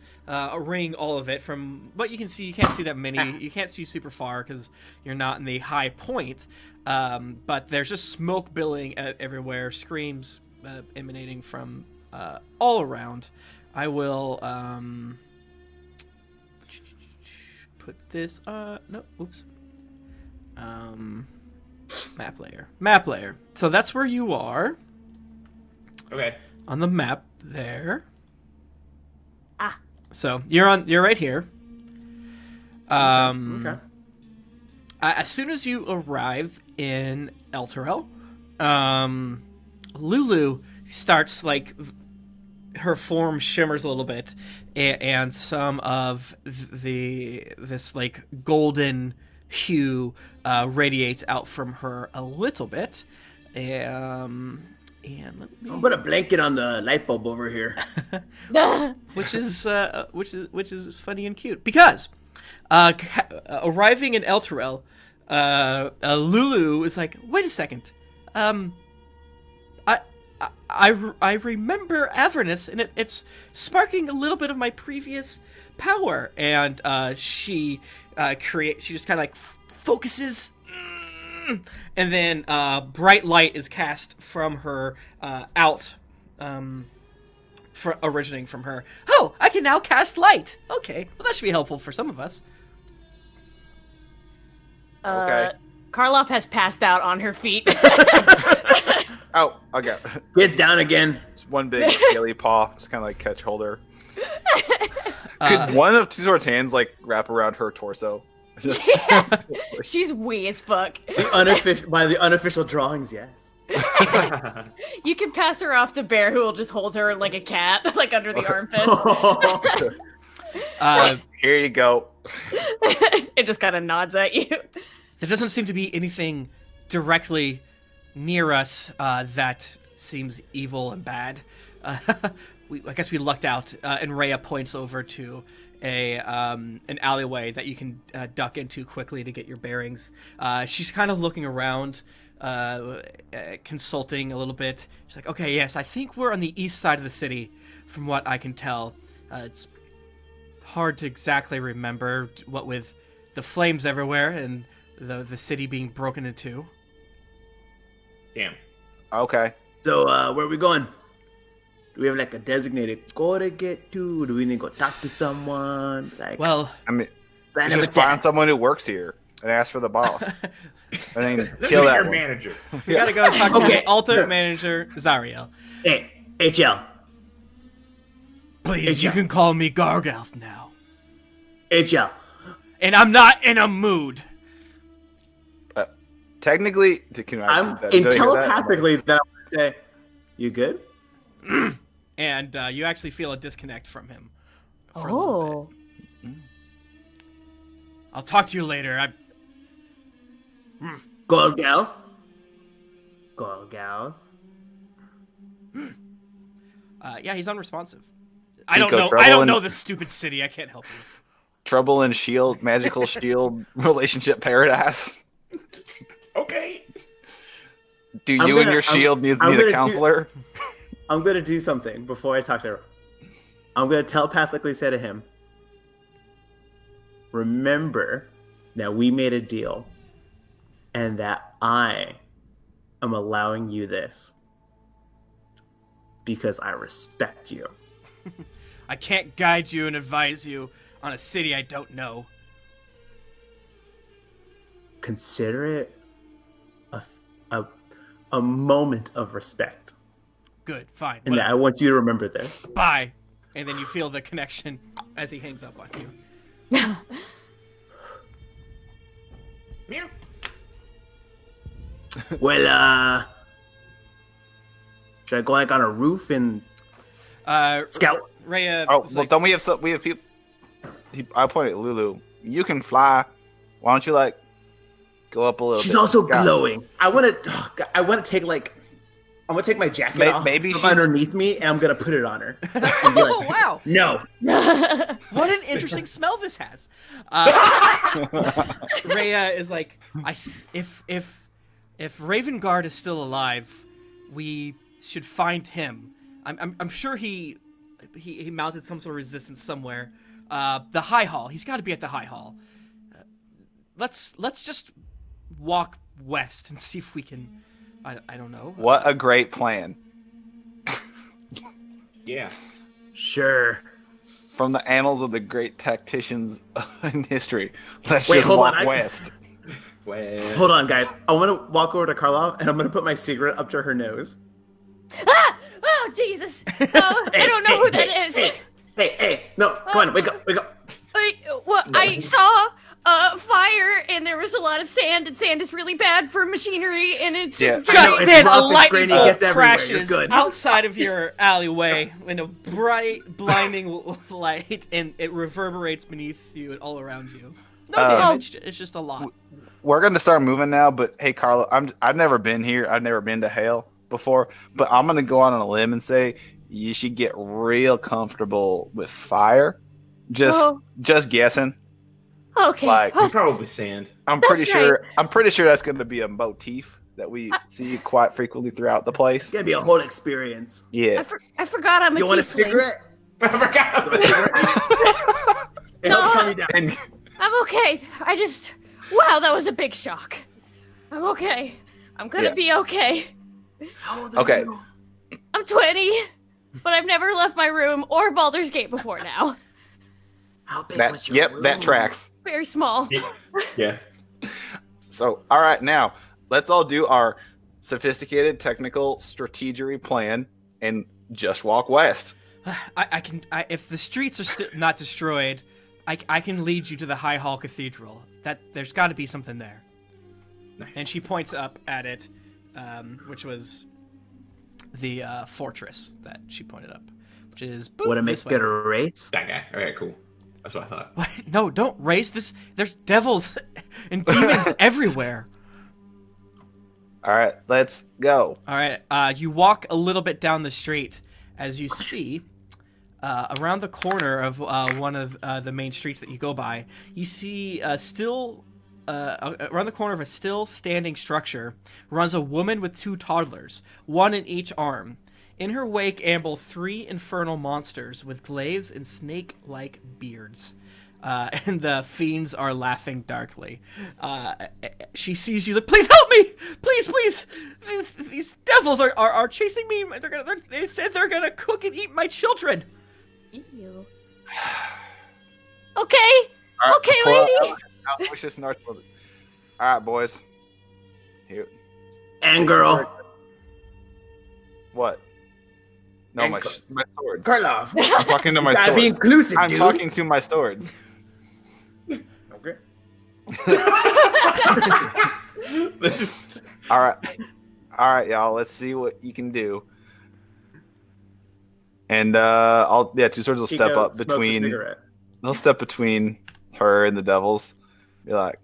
ringing all of it. From what you can see, you can't see that many. You can't see super far because you're not in the high point. But there's just smoke billowing everywhere, screams emanating from all around. I will put this no, oops. Map layer. So that's where you are Okay. on the map there. So you're right here. Okay. As soon as you arrive in Elturel, Lulu starts like her form shimmers a little bit, and some of this like golden hue radiates out from her a little bit. And let me... I'll put a blanket on the light bulb over here. which is funny and cute because arriving in Elturel, Lulu is like, wait a second, I remember Avernus, and it's sparking a little bit of my previous power, and she just kind of like focuses, and then bright light is cast from her originating from her. Oh, I can now cast light. Okay, well that should be helpful for some of us. Okay. Karloff has passed out on her feet. Oh, okay. Get down again. Just one big scaly paw, just kind of like catch hold her. Could one of Two Swords' hands like wrap around her torso? Yes. She's wee as fuck. By the unofficial drawings, yes. You can pass her off to Bear, who will just hold her like a cat, like under the armpits. Here you go. It just kind of nods at you. There doesn't seem to be anything directly near us that seems evil and bad. I guess we lucked out, and Rhea points over to an alleyway that you can duck into quickly to get your bearings. She's kind of looking around, consulting a little bit. She's like, okay, yes, I think we're on the east side of the city, from what I can tell. It's hard to exactly remember, what with the flames everywhere and the city being broken in two. Damn. Okay. So, where are we going? Do we have like a designated goal to get to? Do we need to go talk to someone? Like, Well, I mean, plan just of attack. find someone who works here and ask for the boss, and then Let's kill be that your one. manager. we gotta go talk to Okay. the alternate manager, Zariel. Hey, HL. Please, Hey, you Jack. can call me Gargalth now. HL. And I'm not in a mood. Technically, can I I'm did I in hear that? telepathically that I would say, you good? And you actually feel a disconnect from him. For a little bit. I'll talk to you later. Golgalf. Golgalf. Yeah, he's unresponsive. I don't Tico, know. trouble I don't in- know this stupid city. I can't help you. Trouble in Shield, magical Shield relationship paradise. Okay. Do you I'm and gonna- your Shield need I'm a gonna counselor? I'm gonna do something before I talk to her. I'm gonna telepathically say to him, remember that we made a deal. and that I am allowing you this because I respect you. I can't guide you and advise you on a city I don't know. Consider it a moment of respect. Good, fine. And I want you to remember this. Bye. And then you feel the connection as he hangs up on you. Well, should I go like on a roof and scout? Rhea. Oh, well, don't we have some? We have people. I pointed at Lulu. You can fly. Why don't you like go up a little? She's bit? also Scout. glowing. I want to take like. I'm gonna take my jacket off maybe from she's- underneath me, and I'm gonna put it on her. And be like, Oh, wow. No. What an interesting smell this has. Rhea is like, if Ravengard is still alive, we should find him. I'm sure he mounted some sort of resistance somewhere. The High Hall. He's got to be at the High Hall. Let's just walk west and see if we can. I don't know. What a great plan! Yeah. Sure. From the annals of the great tacticians in history, let's Wait, just hold walk on, west. Well, Hold on, guys. I want to walk over to Karloff, and I'm gonna put my cigarette up to her nose. Ah! Oh, Jesus. Oh, I don't know who that is. Hey! No, come on, wake up! Well, I saw fire, and there was a lot of sand, and sand is really bad for machinery, and it's Yeah. just I know, Just it's then, rough, a it's lightning grainy, it bolt gets everywhere. You're crashes good. outside of your alleyway in a bright, blinding light, and it reverberates beneath you and all around you. No damage. It's just a lot. We're gonna start moving now, but hey, Carlo, I've never been here. I've never been to Hale before, but I'm gonna go out on a limb and say you should get real comfortable with fire. Just guessing. Okay. Like, probably sand. I'm That's pretty sure. I'm pretty sure that's gonna be a motif that we see quite frequently throughout the place. It's gonna be a whole experience. Yeah. I forgot I'm a You want a tiefling. cigarette? I forgot. It No. helps calm me down. And I'm okay. Wow, that was a big shock. I'm okay. I'm gonna Yeah. be okay. How old are Okay. you? I'm 20, but I've never left my room or Baldur's Gate before now. How big was that, your yep, room? that tracks. Very small. Yeah. So, all right, now let's all do our sophisticated technical strategery plan and just walk west. I can. If the streets are still not destroyed, I can lead you to the High Hall Cathedral. There's got to be something there. Nice. And she points up at it, which was the fortress that she pointed up, which is boop, Would it make this way. it a race? That guy. All right, cool. That's what I thought. What? No, don't race this. There's devils and demons everywhere. All right, let's go. All right, you walk a little bit down the street as you see around the corner of one of the main streets that you go by. You see around the corner of a still standing structure runs a woman with two toddlers, one in each arm. In her wake amble three infernal monsters with glaives and snake-like beards. And the fiends are laughing darkly. She sees you like, please help me! Please! These devils are chasing me. They said they're gonna cook and eat my children. Ew. Okay. All right, Okay, pull lady. out- I'll push this north a little bit. All right, boys. Here. And girl. What? No, And my swords. Karloff. I'm talking to my Gotta be swords. inclusive, I'm dude. talking to my swords. Okay. This- All right, y'all. Let's see what you can do. And two swords will step Tico up smokes a between. cigarette. They'll step between her and the devils. Be like,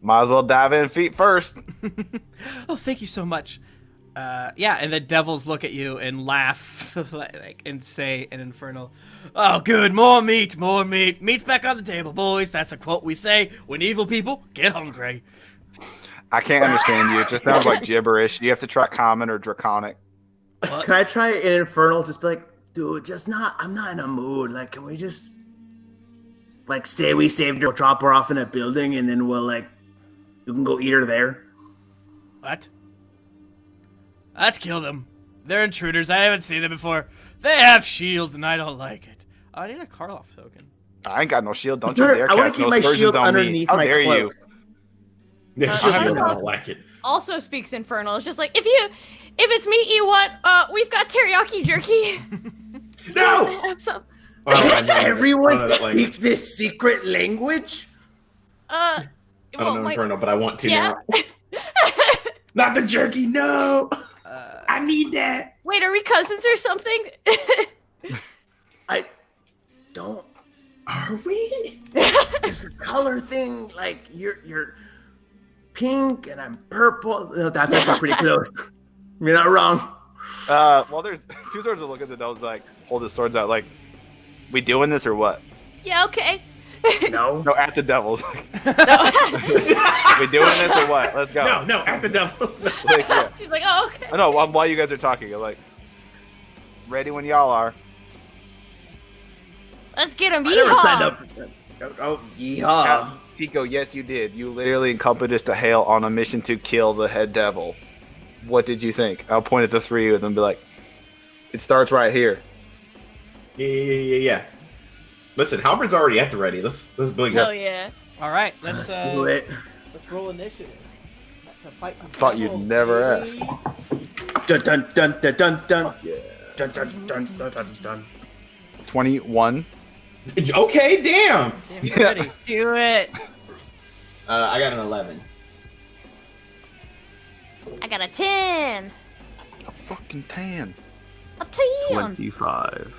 might as well dive in feet first. Oh, thank you so much. Yeah, and the devils look at you and laugh and say an infernal, "Oh, good, more meat. Meat's back on the table, boys." That's a quote we say when evil people get hungry. I can't understand you. It just sounds like gibberish. You have to try common or draconic. Can I try an infernal? Just be like, Dude, I'm not in a mood. Like, can we just, like, say we saved her, drop her off in a building, and then we'll, like, You can go eat her there. What? Let's kill them. They're intruders. I haven't seen them before. They have shields, and I don't like it. I need a Karloff token. I ain't got no shield. Don't you dare I want cast to keep no my aspersions shield on me. underneath How my dare cloak. you? Yeah, I don't like it. Also speaks Infernal. It's just like, if it's meat you want, we've got teriyaki jerky. No! Have some. I know Everyone that language. speak this secret language? I don't know Inferno, but I want to yeah. now. Not the jerky, no! I need that. Wait, are we cousins or something? I don't. Are we? It's the color thing. Like you're pink and I'm purple. No, that's actually pretty close. You're not wrong. Well, there's two swords that look at the devils, like hold his swords out, like, we doing this or what? Yeah, okay. No. No, at the devils. No. We doing this or what? Let's go. No, at the devil. Like, yeah. She's like, oh, okay. I know. While you guys are talking, I'm like, ready when y'all are. Let's get him. I never signed Yeehaw. up for that. Oh, yeehaw. Tico, yes, you did. You literally encompassed a hail on a mission to kill the head devil. What did you think? I'll point at the three of them and be like, it starts right here. Yeah. Listen, Halberd's already at the ready. Let's boogie Hell up. yeah. All right, let's Do it. let's roll initiative. To fight some Thought you'd devils, never baby. ask. Dun dun dun dun dun dun. Yeah. Dun dun dun dun dun dun. 21. Okay, damn. Damn, you're ready. Do it. I got an 11. I got a 10. A fucking 10. A 10. 25.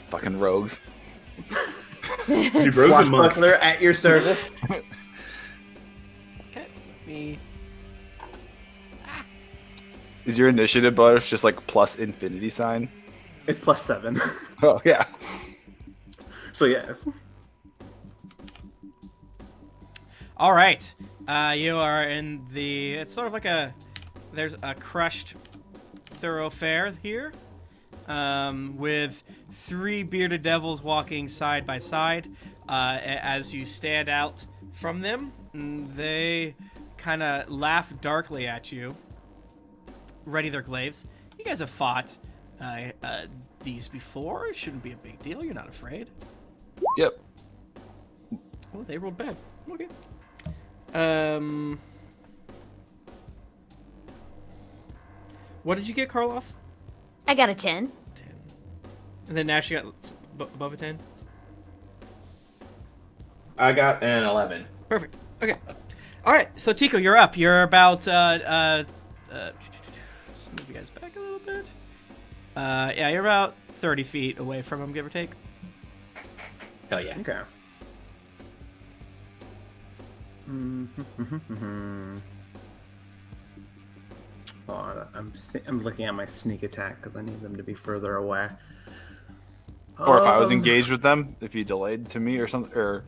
Fucking rogues. Dude, Rose and monks. Swashbuckler at your service. Okay, me. Is your initiative bonus just like plus infinity sign? It's +7. Oh, yeah. So yes. All right, you are in the. It's sort of like there's a crushed thoroughfare here, with three bearded devils walking side by side. As you stand out from them, they kind of laugh darkly at you. Ready their glaives. You guys have fought these before. It shouldn't be a big deal. You're not afraid. Yep. Oh, they rolled bad. Okay. What did you get, Karloff? I got a 10. 10. And then Gnash, you got above a 10? I got an 11. Perfect. Okay. All right. So Tico, you're up. You're about let's move you guys back a little bit. Yeah, you're about 30 feet away from him, give or take. Hell yeah. Okay. Oh, I'm looking at my sneak attack because I need them to be further away. Or if I was engaged with them, if you delayed to me or something, or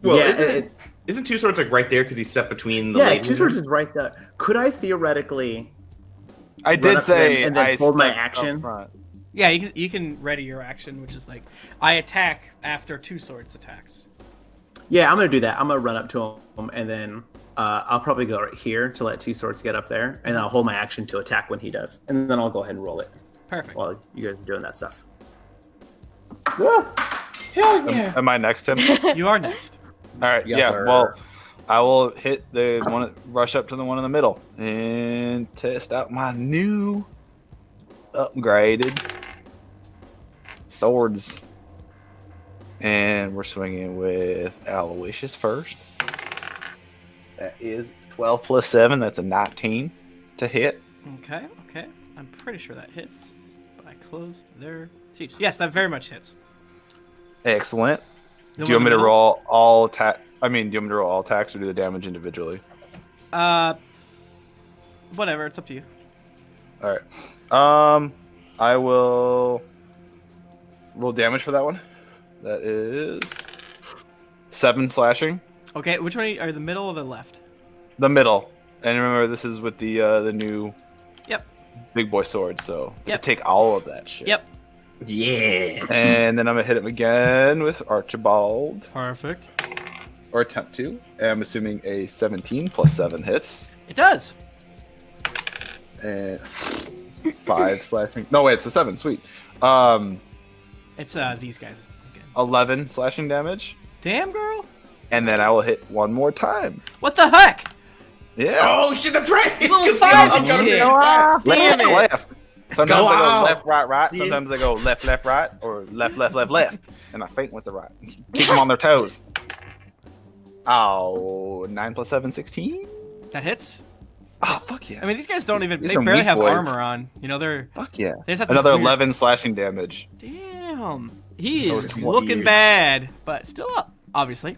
Well, yeah, isn't Two Swords like right there because he's set between the yeah, ladies? Two Swords is right there. Could I theoretically? I Run did up to them say and then I hold my stepped up action? front. Yeah, you can ready your action, which is like I attack after Two Swords attacks. Yeah, I'm gonna do that. I'm gonna run up to him and then I'll probably go right here to let Two Swords get up there, and I'll hold my action to attack when he does, and then I'll go ahead and roll it Perfect. while you guys are doing that stuff. Hell yeah. Am I next, Tim? You are next. All right. Yes, yeah. sir. Well, I will hit the one, rush up to the one in the middle, and test out my new upgraded swords. And we're swinging with Aloysius first. That is 12 plus 7. That's a 19 to hit. Okay. I'm pretty sure that hits, but I closed their seats. Yes, that very much hits. Excellent. The Do you one want me in to the roll all attack? I mean, do you want me to roll all attacks or do the damage individually? middle? Whatever. It's up to you. All right. I will roll damage for that one. That is 7 slashing. Okay. Which one are you the middle or the left? The middle. And remember, this is with the new Yep. big boy sword, so Yep. take all of that shit. Yep. Yeah. And then I'm gonna hit him again with Archibald. Perfect. or attempt to. And I'm assuming a 17 plus 7 hits. It does. And 5 slashing. No, wait, it's a 7. Sweet. It's these guys again. 11 slashing damage. Damn, girl. And then I will hit one more time. What the heck? Yeah. Oh shit, that's right. Little 5 and shit. Damn it. Left. Sometimes I go out. left, right, right. Sometimes I go left, left, right, or left, left, left, left. And I feint with the right. Keep them on their toes. Oh, 9 plus 7, 16? That hits. Oh, fuck yeah. I mean, these guys don't even. These They are barely weak have boys. armor on. You know, they're. Fuck yeah. They just have this Another weird- 11 slashing damage. Damn. He Those is 20 looking years. bad, but still up, obviously.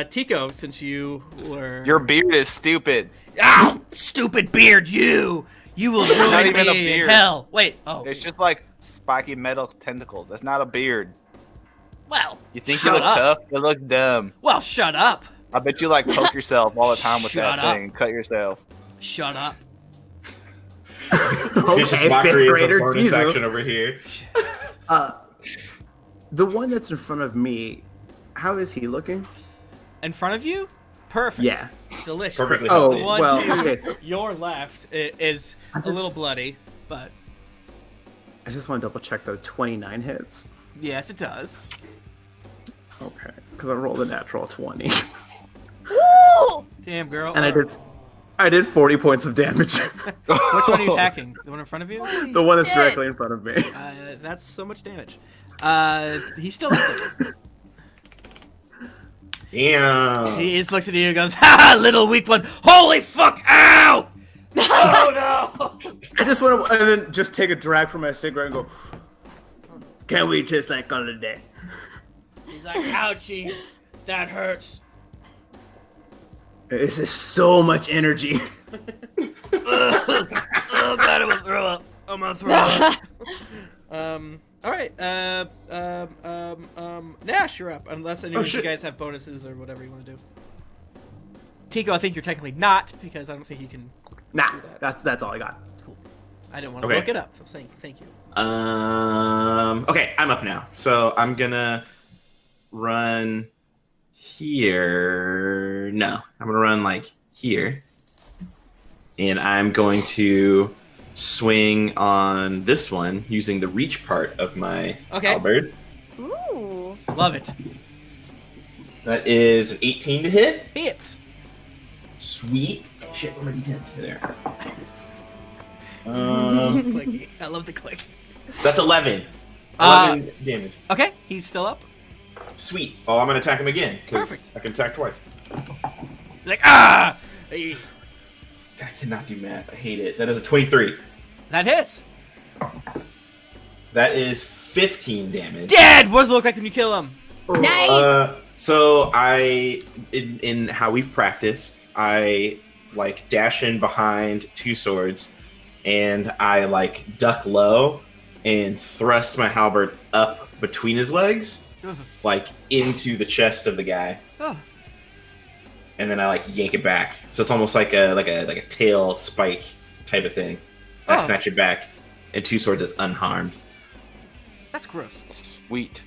Tico, since you were. Your beard is stupid. Ow! Stupid beard, you! You will join not even a me in beard. hell. Wait, oh. It's just like spiky metal tentacles. That's not a beard. Well, You think shut you look up. tough? It looks dumb. Well, shut up. I bet you like poke yourself all the time with Shut that up. thing and cut yourself. Shut up. Vicious Okay, mockery fifth is a grader, bonus Jesus. action over here. The one that's in front of me, how is he looking? In front of you? Perfect. Yeah. Delicious. Perfectly Oh, The one well, to okay. So your left is a little bloody, but I just want to double check though. 29 hits. yes, it does. Okay, because I rolled a natural 20, Woo! Damn, girl. and I did 40 points of damage. Which one are you attacking? The one in front of you? The one that's Shit. directly in front of me. That's so much damage. He's still up there. Damn. He just looks at you and goes, "Ha, little weak one! Holy fuck! Ow! Oh no!" I just want to, and then just take a drag from my cigarette and go. Can we just like call it a day? He's like, "Ouchies, that hurts." This is so much energy. Oh god, I'm gonna throw up. I'm gonna throw up. All right. Gnash, you're up. Unless any of you shit. guys have bonuses or whatever you want to do. Tico, I think you're technically not because I don't think you can. Nah, that's all I got. Cool. I didn't want to Okay. look it up. So thank you. Okay, I'm up now. So I'm gonna run here. No, I'm gonna run like here. And I'm going to swing on this one using the reach part of my Okay. halberd. Ooh. Love it. That is an 18 to hit. Hits. Sweet. Shit, where are my d10s? Here they are. Clicky. I love the click. That's 11. Uh, 11 damage. Okay, he's still up. Sweet. Oh, I'm gonna attack him again. 'Cause Perfect. I can attack twice. He's like, ah! Hey, I cannot do math. I hate it. That is a 23. that hits. That is 15 damage. Dead! What does it look like when you kill him? Nice. So in how we've practiced, I like dash in behind two swords, and I like duck low and thrust my halberd up between his legs, like into the chest of the guy, Oh, and then I like yank it back. So it's almost like a tail spike type of thing. I Oh. snatch it back, and two swords is unharmed. that's gross. Sweet.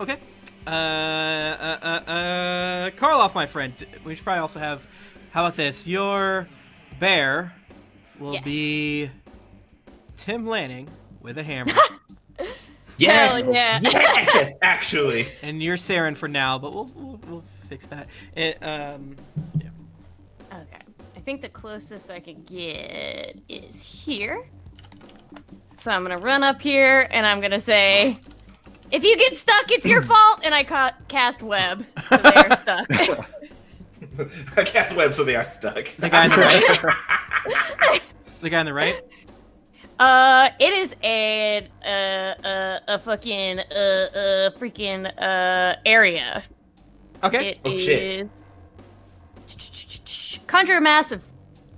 Okay. Karloff, my friend. We should probably also have. How about this? Your bear will Yes. be Tim Lanning with a hammer, Yes, Hell yeah. yes, actually. and you're Saren for now, but we'll fix that. Yeah. Okay. I think the closest I can get is here. So I'm gonna run up here and I'm gonna say, if you get stuck, it's your fault. And I cast web, so they are stuck. I cast web, so they are stuck. The guy on the right. The guy on the right. It is a fucking freaking area. Okay. It Oh, shit. is conjure a mass of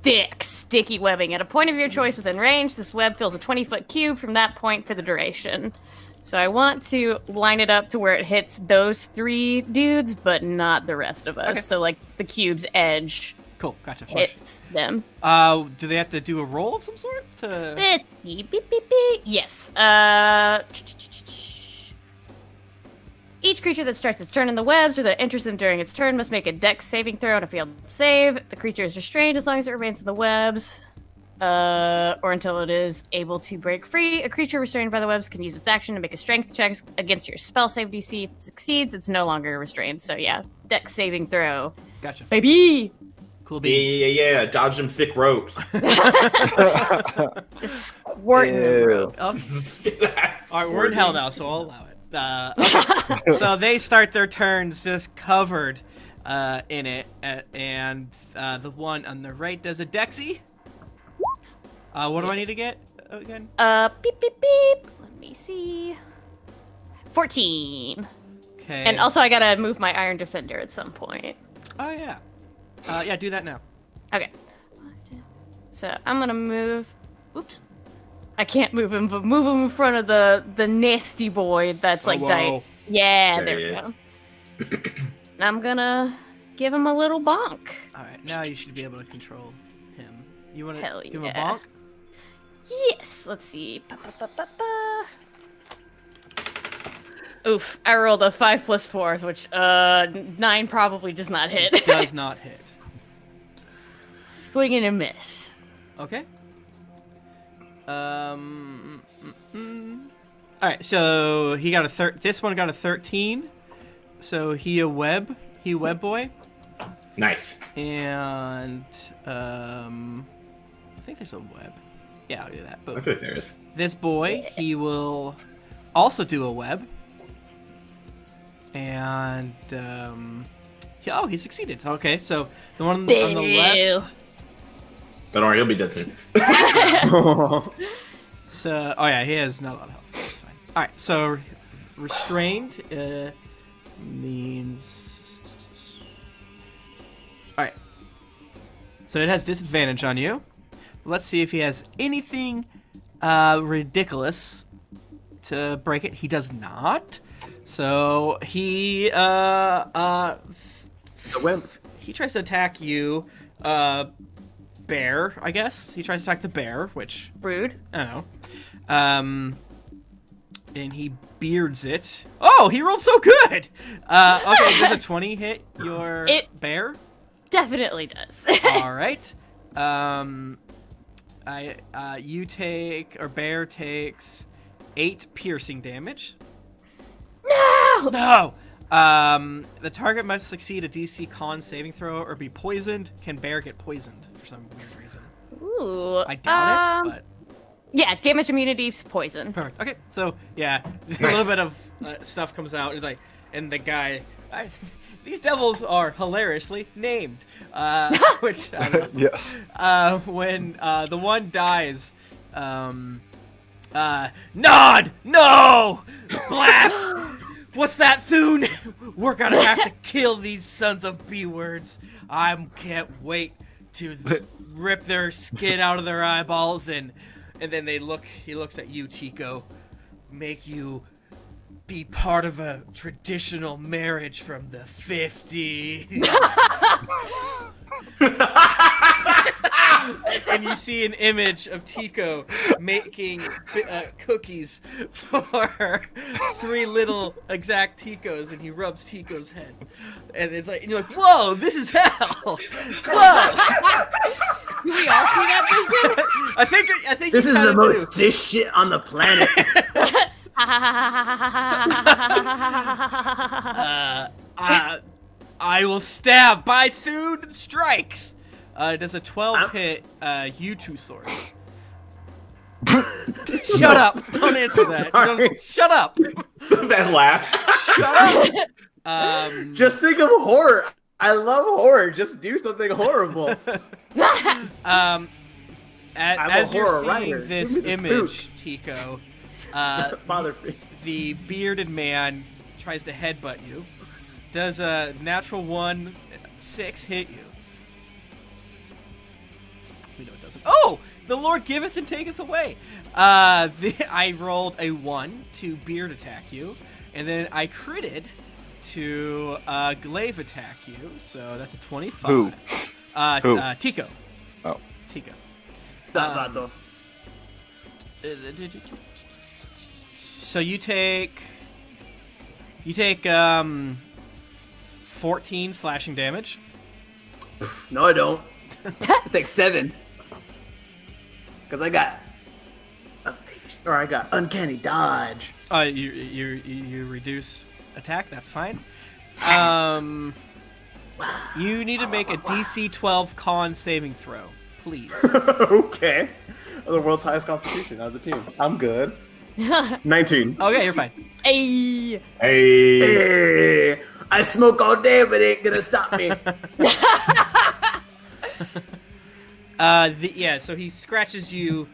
thick, sticky webbing at a point of your choice within range. This web fills a 20-foot cube from that point for the duration. So I want to line it up to where it hits those three dudes, but not the rest of us. Okay. So like the cube's edge Cool. Gotcha. hits them. Do they have to do a roll of some sort to? Let's see. Beep, beep, beep. Yes. Each creature that starts its turn in the webs or that enters them during its turn must make a dex saving throw and a failed save. The creature is restrained as long as it remains in the webs, or until it is able to break free. A creature restrained by the webs can use its action to make a strength check against your spell save DC. If it succeeds, it's no longer restrained. So yeah, dex saving throw. Gotcha. Baby! Cool beans. Yeah. Dodge them thick ropes. Just squirting the rope. All right, we're in hell now, so I'll allow it. Okay. So they start their turns just covered in it, and the one on the right does a Dexy. What do I need to get again? Beep, beep, beep. Let me see. 14. Okay. And also I gotta move my Iron Defender at some point. Oh, yeah. Yeah, do that now. Okay. So I'm gonna move. Oops. I can't move him, but move him in front of the nasty boy that's like whoa. Yeah, There there he we is. go. And I'm gonna give him a little bonk. All right, now you should be able to control him. You want Hell to give him a yeah. bonk? Yes. Let's see. Oof. I rolled a 5 + 4, which 9 probably does not hit. Does not hit. Swing and a miss. Okay. All right, so he got this one got a 13. So he a web boy. Nice. And I think there's a web. Yeah, I'll do that. I But feel like there is. this boy, he will also do a web. And he succeeded. Okay, so the one on the left. Don't worry, he'll be dead soon. So, oh yeah, he has not a lot of health. That's fine. All right, so restrained means. All right. So it has disadvantage on you. Let's see if he has anything ridiculous to break it. He does not. So he It's a wimp. he tries to attack you, bear. I guess he tries to attack the bear, which Rude. I don't know. And he beards it. Oh, he rolled so good. Okay, does a 20 hit your bear? Definitely does. All right. Bear takes 8 piercing damage. No! No. The target must succeed a DC con saving throw or be poisoned. Can bear get poisoned for some weird reason? Ooh. I doubt it, but Yeah, damage immunity, poison. perfect. Okay, so yeah, a little bit of stuff comes out. It's like, and the guy, these devils are hilariously named, which I love. Yes. When the one dies, Nod, no, blast. What's that, Thune? We're gonna have to kill these sons of B-words. I can't wait to rip their skin out of their eyeballs and then he looks at you, Tico. Make you be part of a traditional marriage from the 50s. And you see an image of Tico making cookies for 3 little exact Ticos, and he rubs Tico's head. And it's like, and you're like, whoa, this is hell! Whoa! Do we all see that vision? I think This you is the kinda most do. dish shit on the planet. I will stab by Thune strikes. Does a 12 hit you 2 swords? Shut up! Don't answer that. Sorry. Shut up! That laugh. Shut up! Just think of horror. I love horror. Just do something horrible. As a you're horror seeing writer. this Give me the image, Tico, Father. the bearded man tries to headbutt you. Does a natural 1 6 hit you? We know it doesn't. Oh! The Lord giveth and taketh away. I rolled a 1 to beard attack you, and then I critted to glaive attack you. So that's a 25. Who? Tico. Oh. Tico. Stop, Vato. So you take You take 14 slashing damage. No, I don't. I take 7. Because I got uncanny dodge. You reduce attack. That's fine. You need to make a DC 12 con saving throw, please. Okay. The world's highest constitution of the team. I'm good. 19. Okay, you're fine. Hey. Hey, I smoke all day, but it ain't gonna stop me. So he scratches you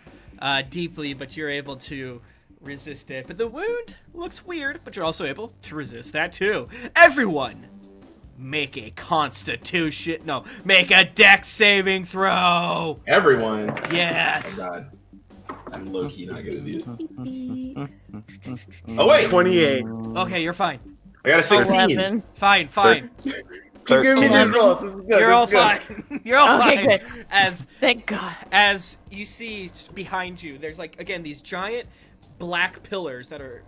deeply, but you're able to resist it. But the wound looks weird, but you're also able to resist that too. Everyone, make a dex saving throw. Everyone. Yes. Oh God. I'm low key not good at these. Oh wait, 28. Okay, you're fine. I got a 16. 11. Fine. Keep giving me these rolls. This is good. You're all this is good. fine. You're all Okay, fine. good. As Thank God. as you see behind you, there's like again these giant black pillars that are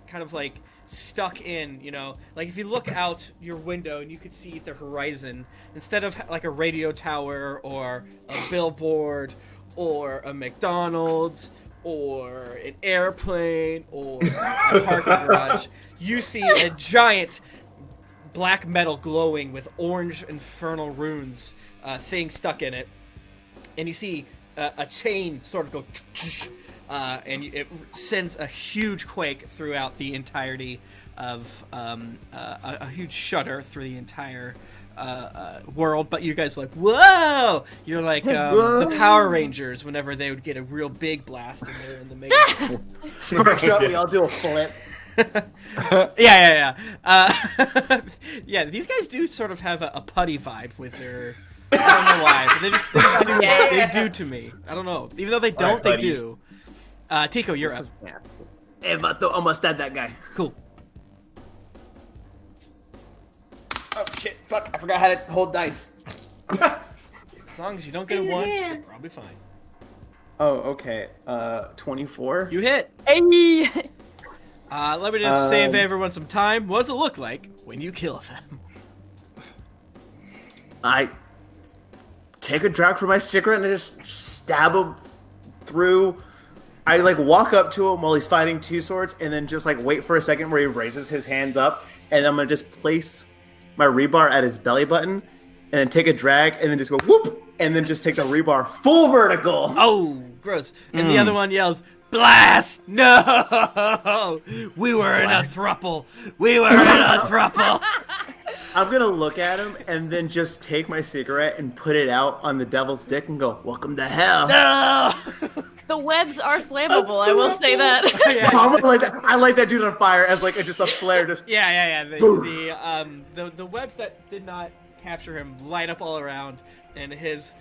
kind of like stuck in, you know, like if you look out your window and you could see the horizon, instead of like a radio tower or a billboard or a McDonald's or an airplane or a parking garage, you see a giant black metal glowing with orange infernal runes thing stuck in it, and you see a chain sort of go and it sends a huge quake throughout the entirety of a huge shudder through the entire world. But you guys are like, whoa! You're like the Power Rangers whenever they would get a real big blast and they're in the mega. Sparks up, we all do a flip. Yeah. Yeah, these guys do sort of have a putty vibe with their. I don't know why, but they do to me. I don't know. Even though they don't, they do. Tico, you're up. Hey, Vato, almost stab that guy. Cool. Oh shit! Fuck! I forgot how to hold dice. As long as you don't get a 1, you're probably fine. Oh, okay. 24. You hit. Hey. Let me just save everyone some time. What does it look like when you kill them? I take a drag from my cigarette and I just stab him through. I like walk up to him while he's fighting two swords, and then just like wait for a second where he raises his hands up, and I'm gonna just place my rebar at his belly button, and then take a drag, and then just go whoop, and then just take the rebar full vertical. Oh, gross! And the other one yells, "Blast! No! We were in a thruple. We were in a thruple." I'm gonna look at him and then just take my cigarette and put it out on the devil's dick and go, "Welcome to hell." No! The webs are flammable. I will say that. Yeah. I'm gonna light that, I light that dude on fire as like just a flare. Just Yeah. The webs that did not capture him light up all around, and his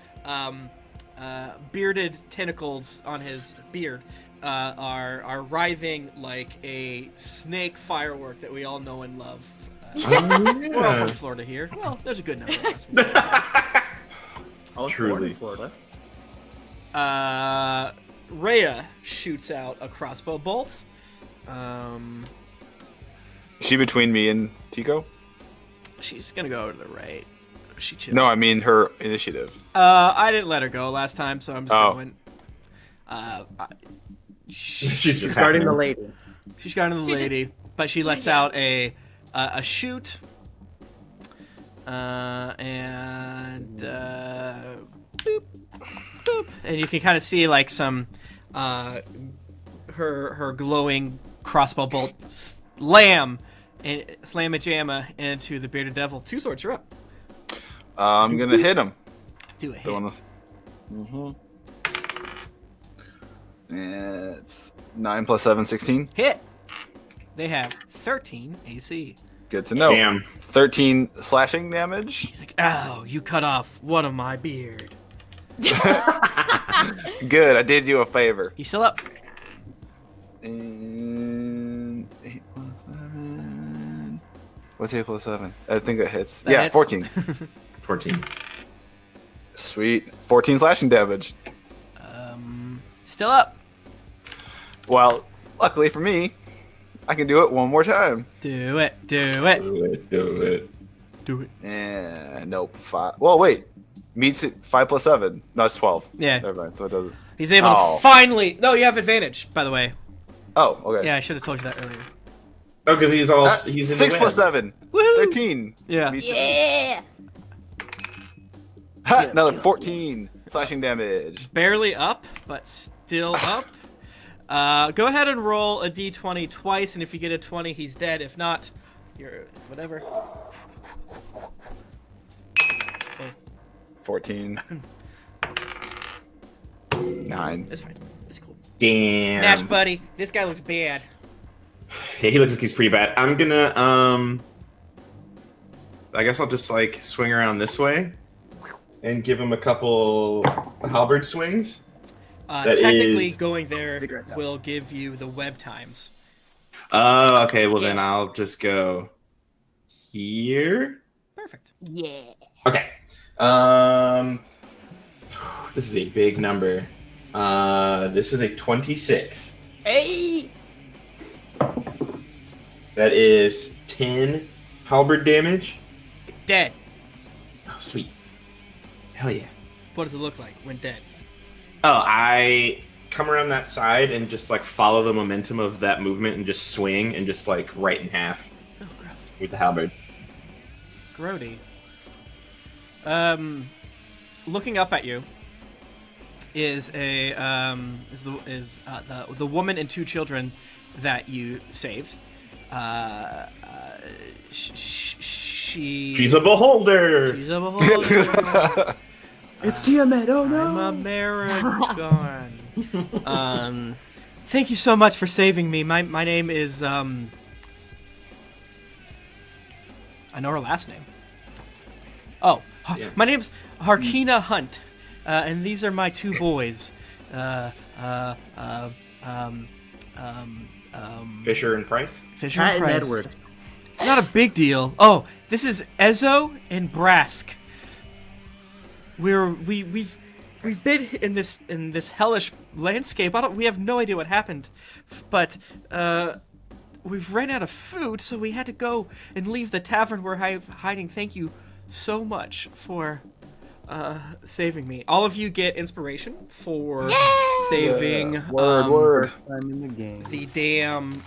bearded tentacles on his beard are writhing like a snake firework that we all know and love. We're all from Florida here. Well, there's a good number of us. I was Truly. born in Florida. Rhea shoots out a crossbow bolt. Is she between me and Tico? She's gonna go to the right. She chilled. No, I mean her initiative. I didn't let her go last time, so I'm just going. She's just Guarding the happening. lady. She's guarding the lady, but she lets out a shoot. And boop, boop, and you can kind of see like some her glowing crossbow bolt slam a jamma into the bearded devil. Two swords, you're up. I'm gonna hit him. Do a hit. The one with... It's 9 plus 7, 16. Hit. They have 13 AC. Good to know. Damn. 13 slashing damage. He's like, "Ow, you cut off one of my beard." Good, I did you a favor. He's still up. And 8 plus 7. What's 8 plus 7? I think that hits. That yeah, hits. 14. 14. Sweet. 14 slashing damage. Still up. Well, luckily for me, I can do it one more time. Do it. Do it. Do it. Do it. Do it. Nope. 5. Well, wait. Meets it 5 plus 7. No, it's 12. Yeah. Never mind. So it doesn't. He's able to finally. No, you have advantage, by the way. Oh, okay. Yeah, I should have told you that earlier. Oh, because he's in 6 the plus win. 7. Woohoo! 13. Yeah. Yeah. Ha, another 14 slashing damage. Barely up, but still up. Go ahead and roll a d20 twice, and if you get a 20, he's dead. If not, you're whatever. 14. 9. It's fine. It's cool. Damn. Gnash, buddy, this guy looks bad. Yeah, he looks like he's pretty bad. I'm gonna I guess I'll just like swing around this way and give him a couple halberd swings. Technically, is- going there Cigarette time. will give you the web times. Oh, okay. Well, then Yeah. I'll just go here. Perfect. Yeah. Okay. This is a big number. This is a 26. Hey. That is 10 halberd damage. Dead. Oh, sweet. Hell yeah. What does it look like when dead? Oh, I come around that side and just like follow the momentum of that movement and just swing and just like right in half Oh, gross. with the halberd. Grody. Looking up at you is the woman and 2 children that you saved. She's a beholder. She's a beholder. It's Tiamat. Oh I'm no. American. Thank you so much for saving me. My name is I know her last name. Oh, Yeah. my name's Harkina Hunt, and these are my 2 boys. Fisher and Price. Fisher Pat and and Price. Edward. It's not a big deal. Oh, this is Ezo and Brask. We've been in this hellish landscape. We have no idea what happened, but we've ran out of food, so we had to go and leave the tavern we're hiding. Thank you so much for saving me. All of you get inspiration for saving Word. I'm in the game. the damn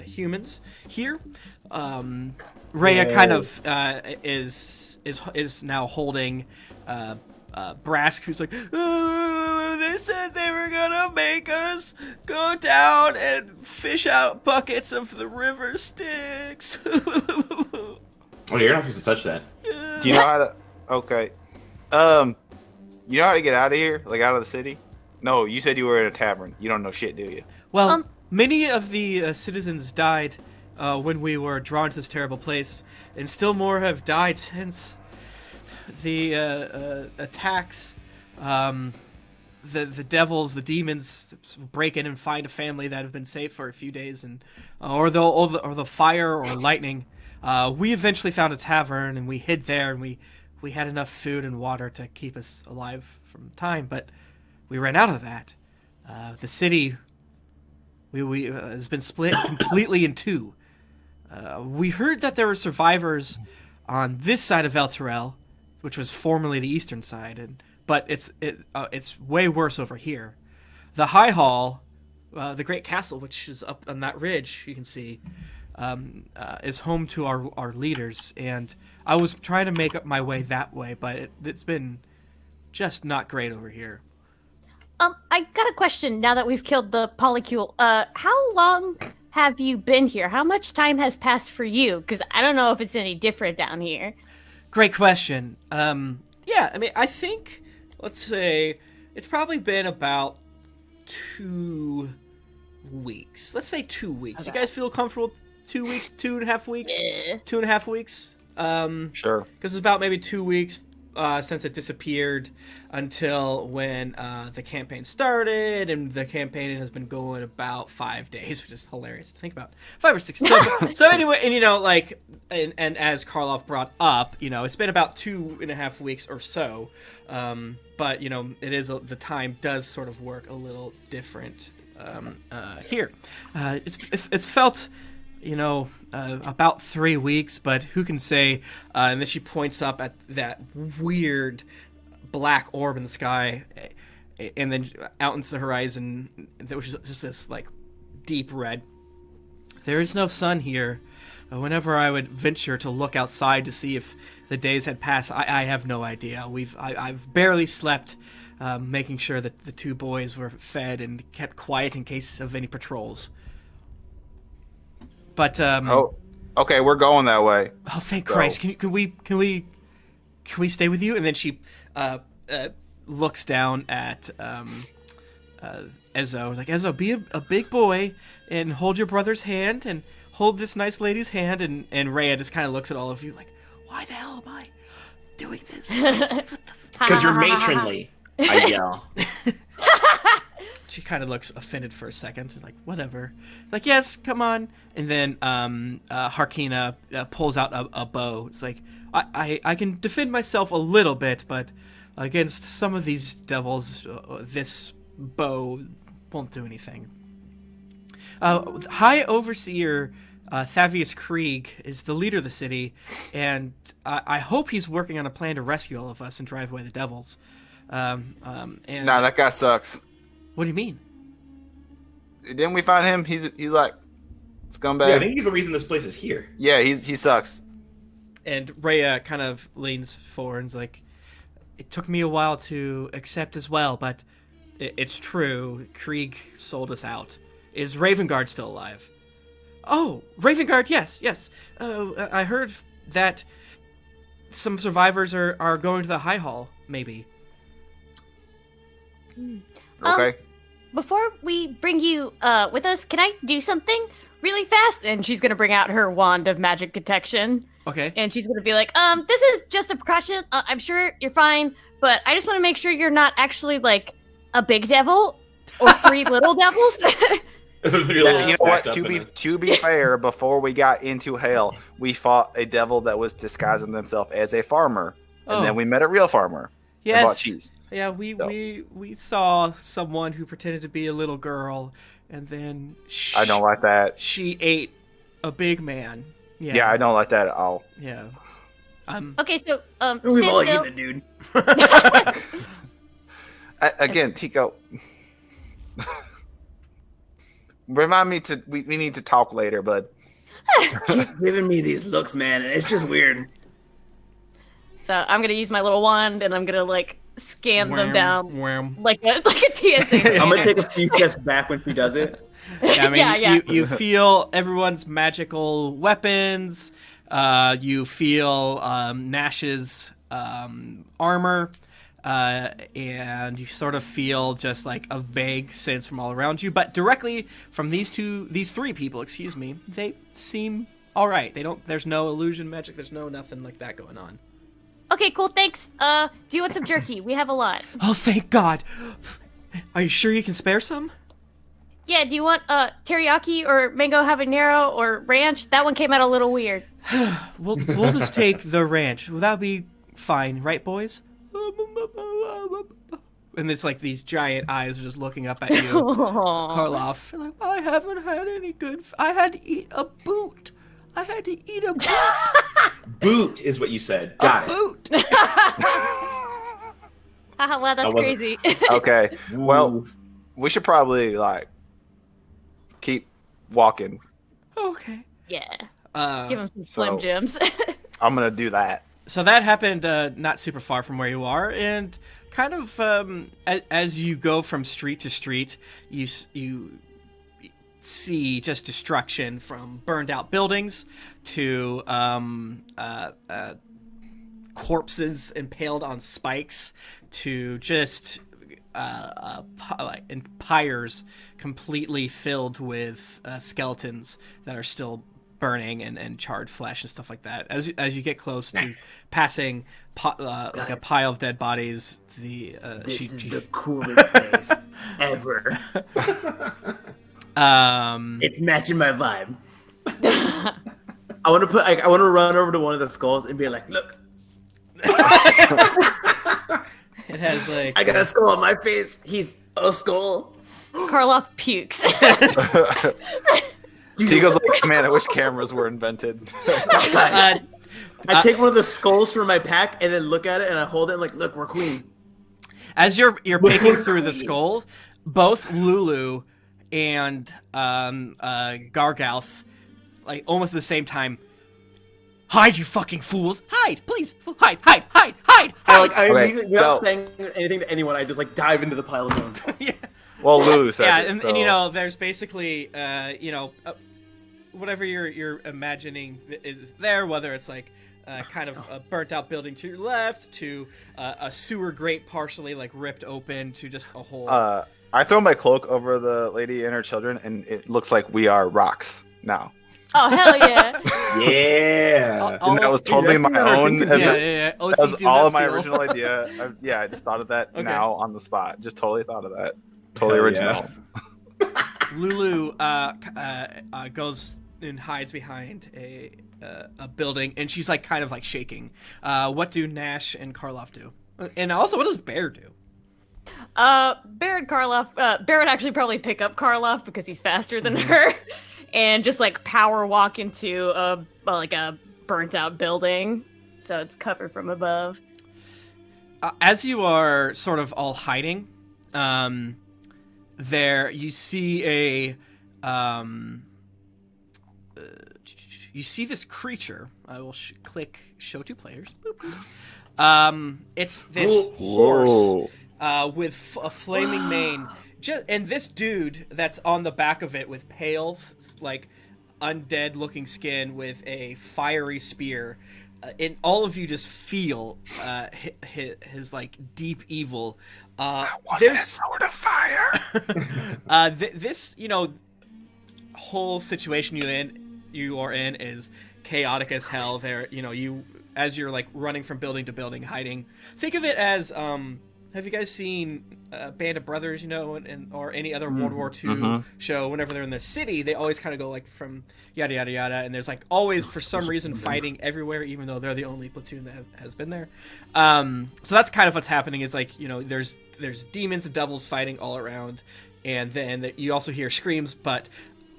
humans here. Rhea kind of is now holding Brask, who's like, "Ooh, they said they were gonna make us go down and fish out buckets of the river Styx." Oh, you're not supposed to touch that. Do you know how to? Okay. You know how to get out of here? Like out of the city? No, you said you were in a tavern. You don't know shit, do you? Well, many of the citizens died when we were drawn to this terrible place, and still more have died since the attacks. The devils, the demons, break in and find a family that have been safe for a few days, and or the fire or lightning. We eventually found a tavern, and we hid there, and we had enough food and water to keep us alive from time, but we ran out of that. The city has been split completely in 2. We heard that there were survivors on this side of Elturel, which was formerly the eastern side, but it's way worse over here. The High Hall, the Great Castle, which is up on that ridge, you can see, is home to our leaders, and I was trying to make up my way that way, but it's been just not great over here. I got a question now that we've killed the polycule. How long have you been here? How much time has passed for you? Because I don't know if it's any different down here. Great question. Yeah, I mean, I think, let's say, it's probably been about 2 weeks. Let's say 2 weeks. Okay. You guys feel comfortable with 2 weeks, 2.5 weeks? Yeah. 2.5 weeks? Sure. Because it's about maybe 2 weeks since it disappeared until when the campaign started, and the campaign has been going about 5 days, which is hilarious to think about. 5 or 6. So anyway, and like, and as Karloff brought up, it's been about 2.5 weeks or so. But it is the time does sort of work a little different here. It's felt, about 3 weeks, but who can say? And then she points up at that weird black orb in the sky, and then out into the horizon, which is just this like deep red. There is no sun here. Whenever I would venture to look outside to see if the days had passed, I have no idea. I've barely slept, making sure that the two boys were fed and kept quiet in case of any patrols. But okay, we're going that way. oh, thank Christ! Can we stay with you? And then she looks down at Ezzo, like, Ezzo, be a big boy and hold your brother's hand and hold this nice lady's hand. And Rhea just kind of looks at all of you like, why the hell am I doing this? Because you're matronly, I yell. She kind of looks offended for a second, like, whatever. Like, yes, come on. And then Harkina pulls out a bow. It's like, I can defend myself a little bit, but against some of these devils, this bow won't do anything. High Overseer Thavius Krieg is the leader of the city, and I hope he's working on a plan to rescue all of us and drive away the devils. And Nah, that guy sucks. What do you mean? Didn't we find him? He's like scumbag. Yeah, I think he's the reason this place is here. Yeah, he sucks. And Rhea kind of leans forward and's like, it took me a while to accept as well, but it's true. Krieg sold us out. Is Ravengard still alive? Oh, Ravengard, yes. I heard that some survivors are going to the High Hall, maybe. Okay. Before we bring you with us, can I do something really fast? And she's gonna bring out her wand of magic detection. Okay. And she's gonna be like, this is just a precaution. I'm sure you're fine, but I just want to make sure you're not actually like a big devil or 3 little devils. You know what? To be fair, before we got into hell, we fought a devil that was disguising themselves as a farmer, and then we met a real farmer. Yes. And bought cheese. Yeah, we saw someone who pretended to be a little girl, and then I don't like that. She ate a big man. Yeah, I don't like that at all. Yeah. Okay, so We've stand all still. eaten it, dude. Again, Tico. Remind me to we need to talk later, bud. Keep giving me these looks, man, and it's just weird. So I'm gonna use my little wand, and I'm gonna like scan them down Wham. like a TSA. I'm gonna take a few steps back when she does it. Yeah, I mean, Yeah. You feel everyone's magical weapons. You feel Gnash's armor. And you sort of feel just like a vague sense from all around you, but directly from these 3 people, they seem all right. There's no illusion magic. There's nothing like that going on. Okay, cool. Thanks. Do you want some jerky? We have a lot. Oh, thank God. Are you sure you can spare some? Yeah. Do you want teriyaki or mango habanero or ranch? That one came out a little weird. We'll just take the ranch. Will that be fine, right, boys? And it's like these giant eyes are just looking up at you, Karloff. Like, I haven't had any good. I had to eat a boot. Boot is what you said. Got it. Boot. Wow, that's crazy. Okay. Well, we should probably like keep walking. Okay. Yeah. Give him some Slim Jims. I'm gonna do that. So that happened not super far from where you are, and kind of as you go from street to street, you see just destruction from burned out buildings to corpses impaled on spikes to just pyres completely filled with skeletons that are still burning and charred flesh and stuff like that. As you get close to passing like a pile of dead bodies, This is the coolest place ever. It's matching my vibe. I want to run over to one of the skulls and be like, look. It has like I got a skull on my face. He's a skull. Karloff pukes. Tico's like, man, I wish cameras were invented. Uh, I take one of the skulls from my pack and then look at it and I hold it and like, look, we're queen. As you're picking through the skull, both Lulu and Gargalth, like almost at the same time, hide, you fucking fools! Hide, please! Hide! I Okay, immediately, without so- saying anything to anyone, I just like dive into the pile of bones. Yeah. Well, Lulu said Yeah, it, and so- you know, there's basically, whatever you're imagining is there, whether it's like kind of a burnt out building to your left, to a sewer grate partially like ripped open, to just a hole. I throw my cloak over the lady and her children, and it looks like we are rocks now. Oh, hell yeah. Yeah. And that was totally my own. yeah, and yeah. That was OC, do all not of my steal. original idea. I just thought of that Okay. now on the spot. Just totally thought of that. Totally Hell original. Lulu goes and hides behind a building, and she's like kind of like shaking. What do Gnash and Karloff do? And also, what does Bear do? Bear and Karloff. Bear would actually probably pick up Karloff because he's faster than her, and just like power walk into a burnt out building, so it's covered from above. As you are sort of all hiding, there you see you see this creature. I will click show to players. Boop. It's this horse with a flaming mane. And this dude that's on the back of it with pale, like undead looking skin with a fiery spear. And all of you just feel his like deep evil. There's sword of fire. this whole situation you are in is chaotic as hell. There, you as you're like running from building to building, hiding. Think of it as have you guys seen Band of Brothers, or any other World War II show? Whenever they're in the city, they always kind of go like from yada yada yada, and there's like always for some reason fighting everywhere, even though they're the only platoon that has been there. So that's kind of what's happening. Is like there's demons and devils fighting all around, and then you also hear screams, but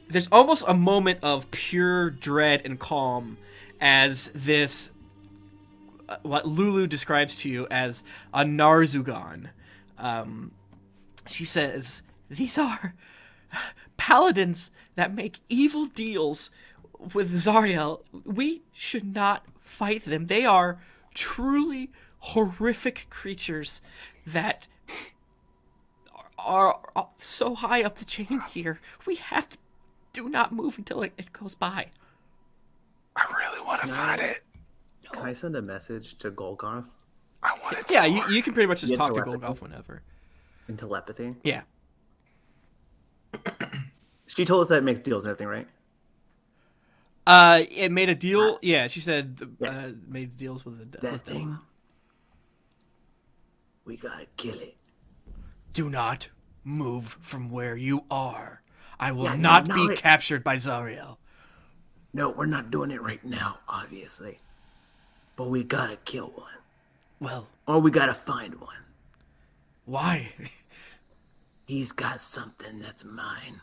there's almost a moment of pure dread and calm as this. What Lulu describes to you as a Narzugon. She says, these are paladins that make evil deals with Zariel. We should not fight them. They are truly horrific creatures that are so high up the chain here. We have to do not move until it goes by. I really want to fight it. Can I send a message to Golgoth I want it. Yeah, you can pretty much just Yeah, talk to telepathy. Golgoth whenever. in telepathy? Yeah. She told us that it makes deals and everything, right? It made a deal. Yeah, she said Yeah. made deals with the That thing. We gotta kill it. Do not move from where you are. I will Yeah, not no, be it- captured by Zariel. No, we're not doing it right now, obviously. But we gotta kill one. Well, Or we gotta find one. why? He's got something that's mine.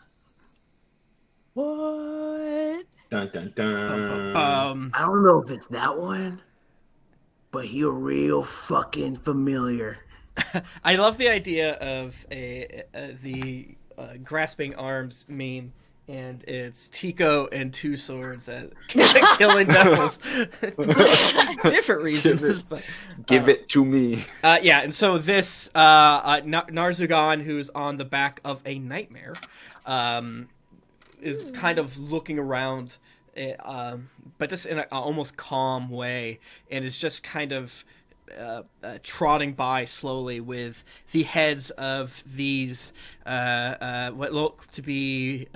What? Dun dun dun. I don't know if it's that one, but he real fucking familiar. I love the idea of the grasping arms meme, and it's Tico and two swords killing devils. Different reasons, but Give it to me. yeah. And so this Narzugon, who's on the back of a nightmare, is kind of looking around, but just in an almost calm way, and is just kind of trotting by slowly with the heads of these what look to be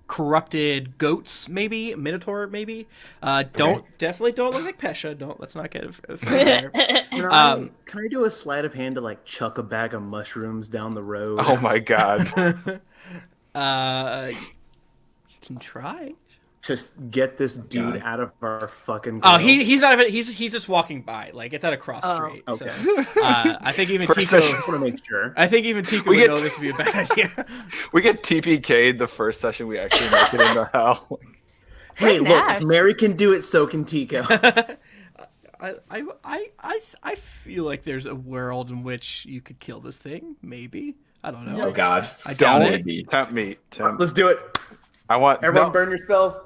corrupted goats, maybe Minotaur, maybe. Definitely don't look like Pesha. Let's not get there. Can I do a sleight of hand to like chuck a bag of mushrooms down the road? Oh my god. You can try. Just get this dude God. out of our fucking. Oh, grill. he's not even. He's just walking by. Like it's at a cross street. okay. So, I think even First Tico. session. I want to make sure. I think even Tico We would get- know this would be a bad idea. We get TPK'd the first session we actually make it into hell. Hey, Where's look, Gnash? if Mary can do it, so can Tico. I feel like there's a world in which you could kill this thing. Maybe I don't know. Oh God. I doubt Don't it. Maybe. tempt me. Let's do it. I want Everyone, no. burn your spells.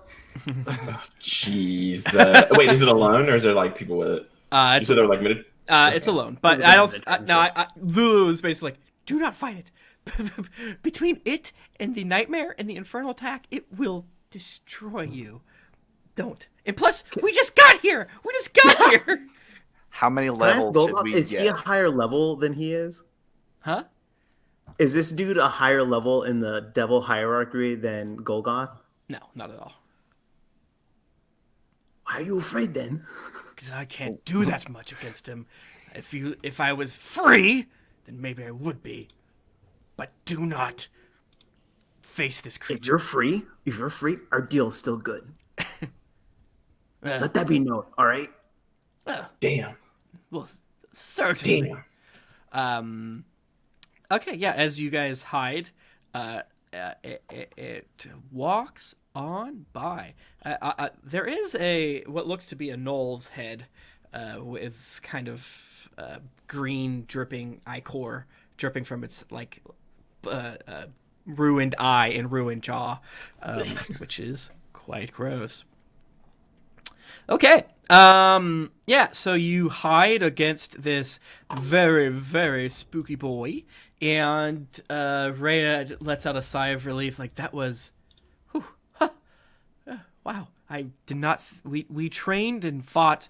Jeez. Wait, is it alone or is there like people with it? You It's said they're like limited. it's alone, but I don't. Lulu is basically like, do not fight it. Between it and the nightmare and the infernal attack, it will destroy you. Don't. And plus, we just got here. We just got here. How many Can I ask levels should Golgoth, we is he a get? higher level than he is? Huh? Is this dude a higher level in the devil hierarchy than Golgoth? No, not at all. Why are you afraid then? Because I can't do that much against him. If I was free, then maybe I would be. But do not face this If creature. you're free, our deal's still good. Uh, Let that be known, all right? Damn. well, certainly. Damn. Okay, yeah. As you guys hide, it walks on by. There is what looks to be a knoll's head, with kind of green dripping ichor dripping from its like ruined eye and ruined jaw, which is quite gross. Okay. Yeah, so you hide against this very, very spooky boy, and Rhea lets out a sigh of relief, like, that was... Whew, huh, wow. I did not... We trained and fought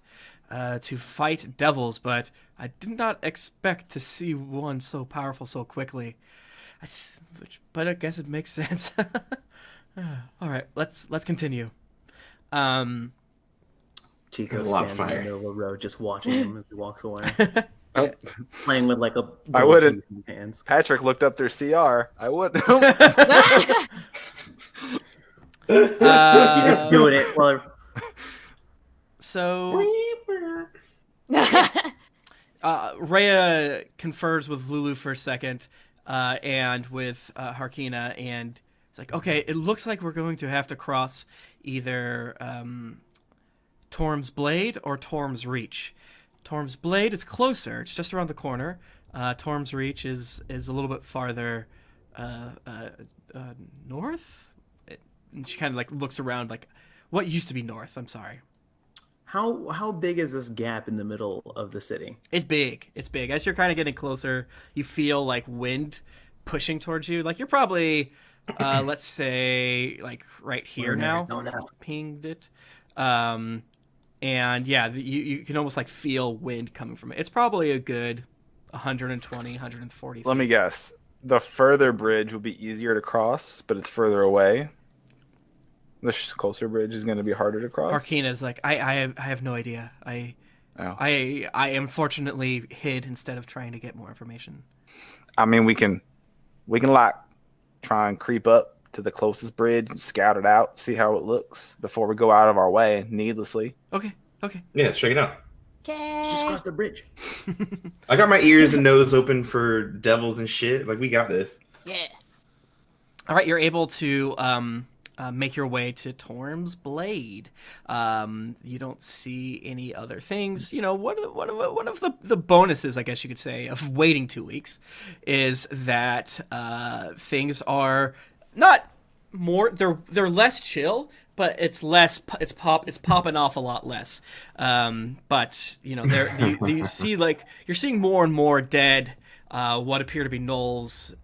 to fight devils, but I did not expect to see one so powerful so quickly. But I guess it makes sense. All right, let's continue. Chico There's a lot of stands in the fire. middle of the road just watching him as he walks away. Oh, Playing with like a I gold wouldn't. piece in his hands. Patrick looked up their CR. I would. He's just doing it while So Rhea confers with Lulu for a second, and with Harkina, and it's like, okay, it looks like we're going to have to cross either Torm's Blade or Torm's Reach. Torm's Blade is closer; it's just around the corner. Torm's Reach is a little bit farther north. And she kind of like looks around, like what used to be north. I'm sorry. How big is this gap in the middle of the city? It's big. It's big. As you're kind of getting closer, you feel like wind pushing towards you. Like you're probably, let's say, like right here now. Pinged it. And yeah, you can almost like feel wind coming from it. It's probably a good 120, 140 feet. Let me guess. The further bridge will be easier to cross, but it's further away. The closer bridge is going to be harder to cross. Arkina's like, I have no idea. I am fortunately hid instead of trying to get more information. I mean, we can like try and creep up to the closest bridge and scout it out, see how it looks before we go out of our way needlessly. Okay. Yeah, let's check it out. Just cross the bridge. I got my ears and nose open for devils and shit. Like, we got this. Yeah. All right, you're able to make your way to Torm's Blade. You don't see any other things. You know, one of the bonuses, I guess you could say, of waiting 2 weeks is that things are not more. They're less chill, but it's less. It's popping off a lot less. But you know, you see, like, you're seeing more and more dead. What appear to be gnolls,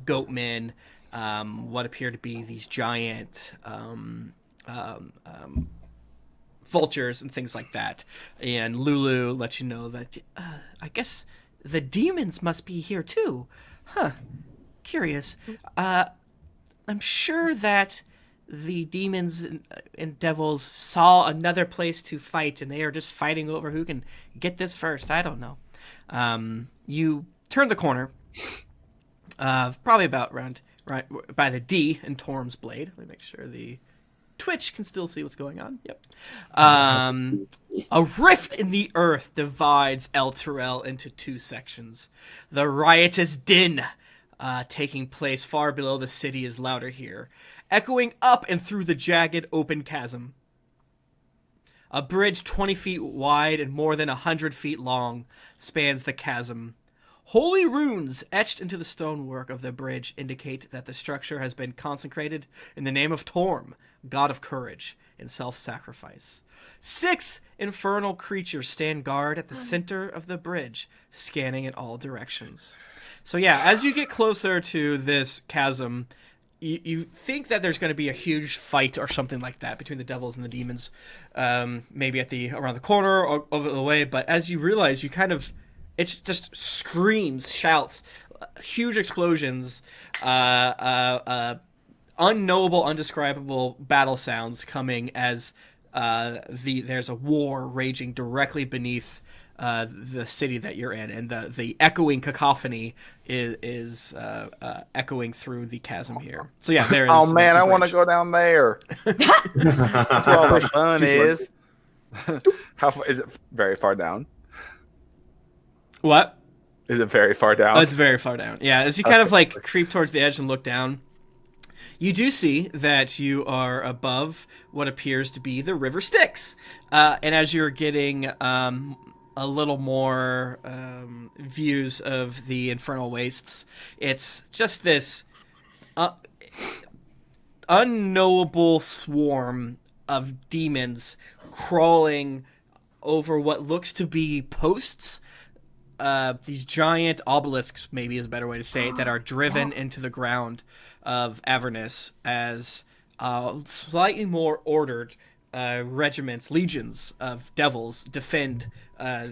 goatmen. What appear to be these giant vultures and things like that. And Lulu lets you know that I guess the demons must be here too. Huh. Curious. I'm sure that the demons and devils saw another place to fight, and they are just fighting over who can get this first. I don't know. You turn the corner, probably about right by the D in Torm's Blade. Let me make sure the Twitch can still see what's going on. Yep. A rift in the earth divides El Turel into two sections. The riotous din taking place far below the city is louder here, echoing up and through the jagged open chasm. A bridge 20 feet wide and more than 100 feet long spans the chasm. Holy runes etched into the stonework of the bridge indicate that the structure has been consecrated in the name of Torm, god of courage and self-sacrifice. 6 infernal creatures stand guard at the center of the bridge, scanning in all directions. So yeah, as you get closer to this chasm, you think that there's going to be a huge fight or something like that between the devils and the demons, maybe around the corner or over the way. But as you realize, it's just screams, shouts, huge explosions, unknowable, undescribable battle sounds coming as there's a war raging directly beneath the city that you're in, and the echoing cacophony is echoing through the chasm here. So yeah, there is. Oh man, I want to go down there. That's where all the fun is. How far, is it? Very far down. What? Is it very far down? Oh, it's very far down. Yeah, as you kind of creep towards the edge and look down, you do see that you are above what appears to be the River Styx. And as you're getting a little more views of the infernal wastes, it's just this unknowable swarm of demons crawling over what looks to be posts. These giant obelisks, maybe is a better way to say it, that are driven into the ground of Avernus as slightly more ordered regiments, legions of devils defend where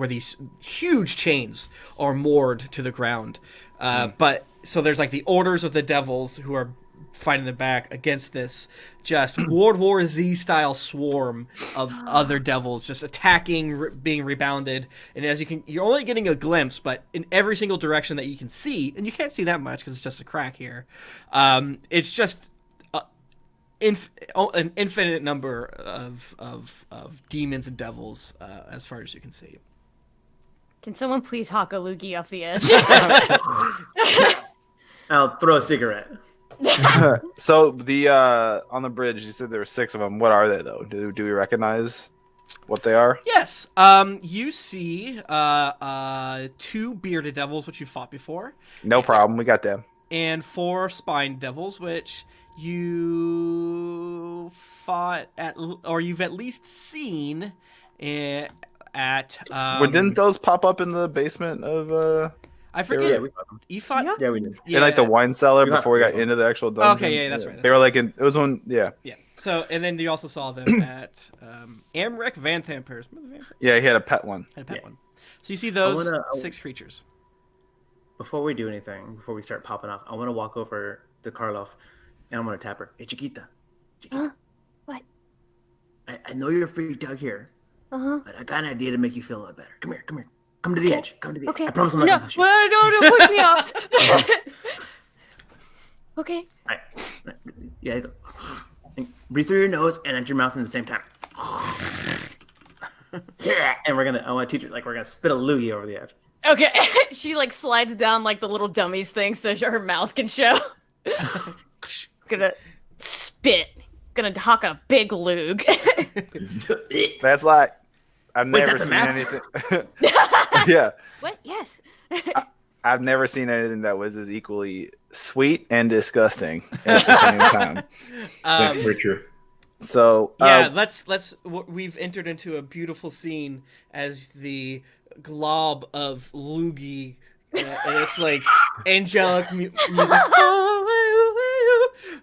these huge chains are moored to the ground. But so there's the orders of the devils who are fighting the back against this just World War Z style swarm of other devils just attacking, being rebounded. And as you're only getting a glimpse, but in every single direction that you can see, and you can't see that much because it's just a crack here, it's just an infinite number of demons and devils as far as you can see. Can someone please hawk a loogie off the edge? I'll throw a cigarette. So the on the bridge, you said there were 6 of them. What are they though? Do we recognize what they are? Yes. You see 2 bearded devils, which you fought before. No problem. We got them. And 4 spine devils, which you fought at, or you've at least seen at. Didn't those pop up in the basement of? I forget. Yeah, we fought them. You fought? Yeah, we did. Yeah. In the wine cellar We got before we got 3 of them. into the actual dungeon. Okay, yeah, that's right. They were it was one. Yeah. Yeah. So, and then you also saw them at Amric Van Thampers. Yeah, he had a pet one. Had a pet Yeah. one. So you see those I 6 creatures. Before we do anything, before we start popping off, I want to walk over to Karloff, and I'm going to tap her. Hey, Chiquita. Huh? What? I know you're freaked out here, Uh-huh. but I got an idea to make you feel a lot better. Come here. Come to the edge. Come to the edge. Okay. I promise I'm not No, going to push you. well, don't push me off. Okay. All right. Yeah, go. And breathe through your nose and at your mouth at the same time. Yeah, and I want to teach you, we're going to spit a loogie over the edge. Okay. She slides down the little dummies thing so her mouth can show. Gonna spit. Gonna hawk a big lug. That's I've Wait, never that's a seen math? anything. Yeah, What? Yes. I've never seen anything that was as equally sweet and disgusting at the same time. Very true. So Yeah, we've entered into a beautiful scene as the glob of loogie, and it's angelic music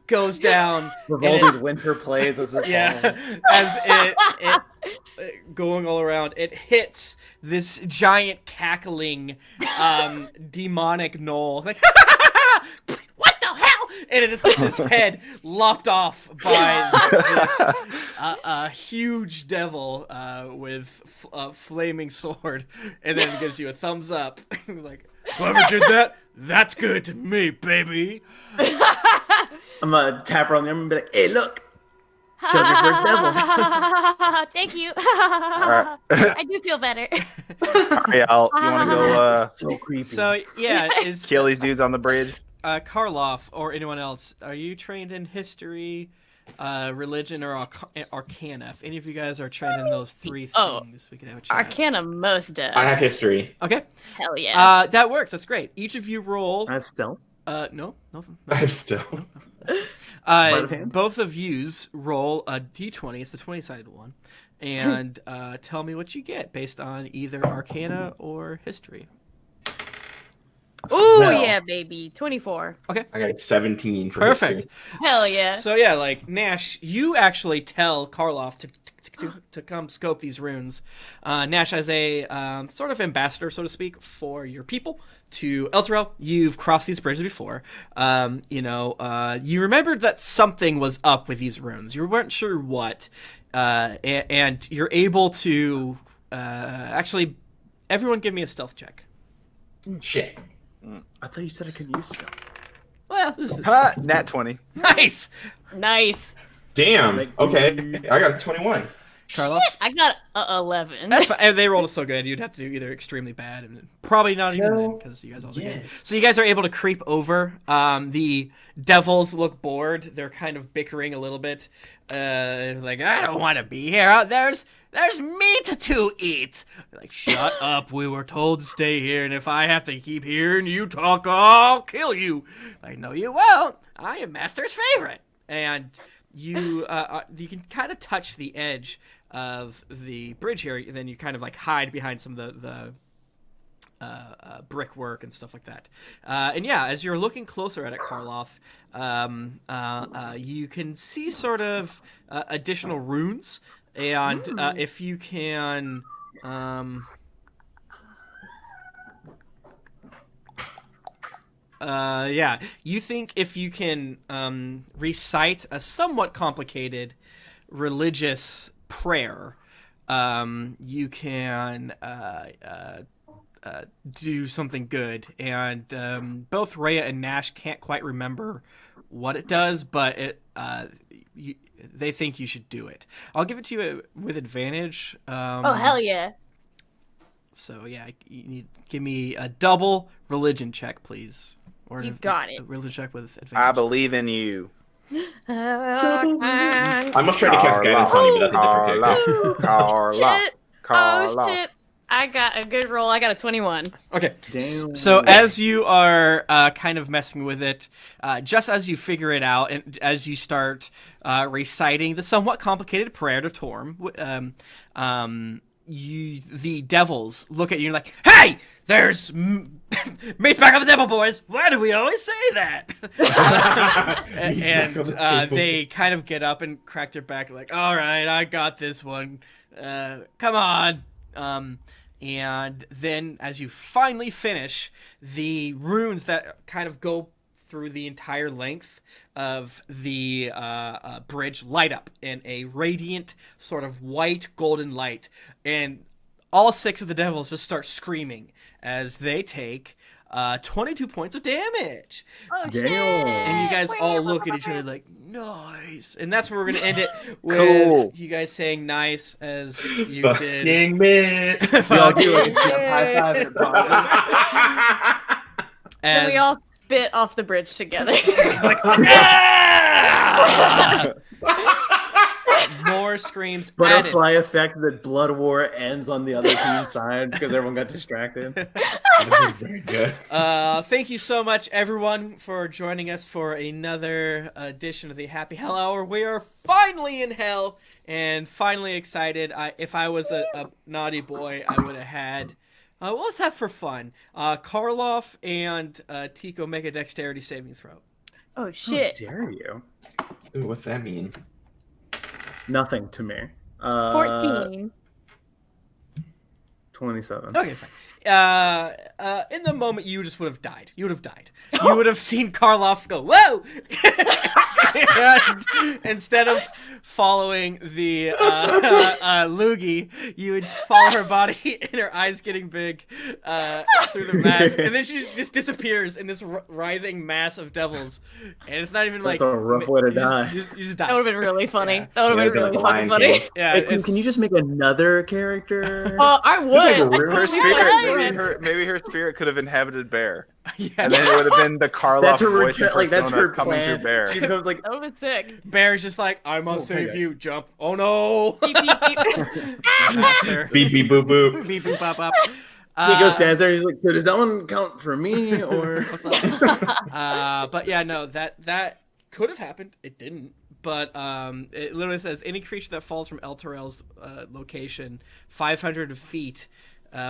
goes down. With and all these winter plays as it's yeah, as it going all around, it hits this giant cackling demonic gnoll. What the hell? And it just gets his head lopped off by this huge devil with a flaming sword, and then it gives you a thumbs up. Whoever did that, that's good to me, baby. I'm gonna tap her on the arm and be like, "Hey, look, killed your first devil." Thank you. right. I do feel better. All right, y'all. You want to go So creepy. So yeah, is kill these dudes on the bridge? Karloff or anyone else, are you trained in history, religion, or arcana? If any of you guys are trained in those three things, we can have a chat. Arcana most does. I have history. Okay. Hell yeah. That works. That's great. Each of you roll. I have stealth. No, nothing. I have still. Sleight of hand? Both of yous roll a d20. It's the 20-sided one, and tell me what you get based on either arcana or history. Ooh, well. yeah, baby. 24. Okay. I got 17 for Perfect. history. Hell yeah. So yeah, like Gnash, you actually tell Karloff to come scope these runes. Gnash, as a sort of ambassador, so to speak, for your people to Elturel, you've crossed these bridges before. You remembered that something was up with these runes. You weren't sure what, and you're able to actually. Everyone, give me a stealth check. Shit. I thought you said I couldn't use stealth. Well, this is Nat 20. nice. Nice. Damn. Okay. I got a 21. Karloff. I got a 11. That's fine. If they rolled so good, you'd have to do either extremely bad and probably not even then because you guys all good. So you guys are able to creep over. The devils look bored. They're kind of bickering a little bit. Like, I don't want to be here. There's meat to eat. Like, shut up. We were told to stay here, and if I have to keep hearing you talk, I'll kill you. Like, no, you won't. I am Master's favorite. And you can kind of touch the edge of the bridge here, and then you kind of like hide behind some of the brickwork and stuff like that. And yeah, as you're looking closer at it, Karloff, you can see sort of additional runes, and if you can. You think if you can recite a somewhat complicated religious prayer, you can do something good. And both Rhea and Gnash can't quite remember what it does, but they think you should do it. I'll give it to you with advantage. Oh, hell yeah. So yeah, you need give me a double religion check, please. Or You got it. A religion check with advantage. I believe in you. I almost tried to cast guidance on you, but that's a different character. Carla. Oh, shit. I got a good roll. I got a 21. Okay. Damn. So as you are kind of messing with it, just as you figure it out, and as you start reciting the somewhat complicated prayer to Torm, the devils look at you and like, "Hey, there's meat's back on the table, boys. Why do we always say that?" and they kind of get up and crack their back, like, "All right, I got this one. Come on." And then as you finally finish, the runes that kind of go through the entire length of the bridge light up in a radiant sort of white golden light, and all 6 of the devils just start screaming as they take 22 points of damage. Oh, shit. And you guys all look at each other like, nice. And that's where we're going to end it with Cool. you guys saying nice as you did. Fucking man. We all do like a high five and a pause. Then we all spit off the bridge together. More screams added. Butterfly effect that blood war ends on the other team's side because everyone got distracted. Very good. Thank you so much, everyone, for joining us for another edition of the Happy Hell Hour. We are finally in hell and finally excited. If I was a naughty boy, I would have had. Well, let's have for fun. Karloff and Tico make a dexterity saving throw. Oh, shit. How dare you? Ooh, what's that mean? Nothing to me. 14. 27. Okay, fine. in the moment, you just would have died. You would have died. You would have seen Karloff go, whoa! And instead of following the loogie, you would follow her body and her eyes getting big through the mask. And then she just disappears in this writhing mass of devils. And it's not even That's a rough way to die. You just die. That would have been really funny. Yeah. That would have been Yeah, really like fucking Lion funny. King. Yeah, Hey, can you just make another character? I would. Her spirit, Yes. maybe her spirit could have inhabited Bear, Yeah. and then it would have been the Karloff That's her voice return. Like that's her coming plan. through Bear. She becomes like That would have been sick. Bear's just like, I must Oh, save okay. you. Jump. Oh no. Beep, beep, beep. Master. Beep beep boop boop. Beep, boop, bop, bop. Nico stands there. He's like, "So does that one count for me?" Or What's up? But yeah, no, that could have happened. It didn't. But it literally says any creature that falls from Elturel's location 500 feet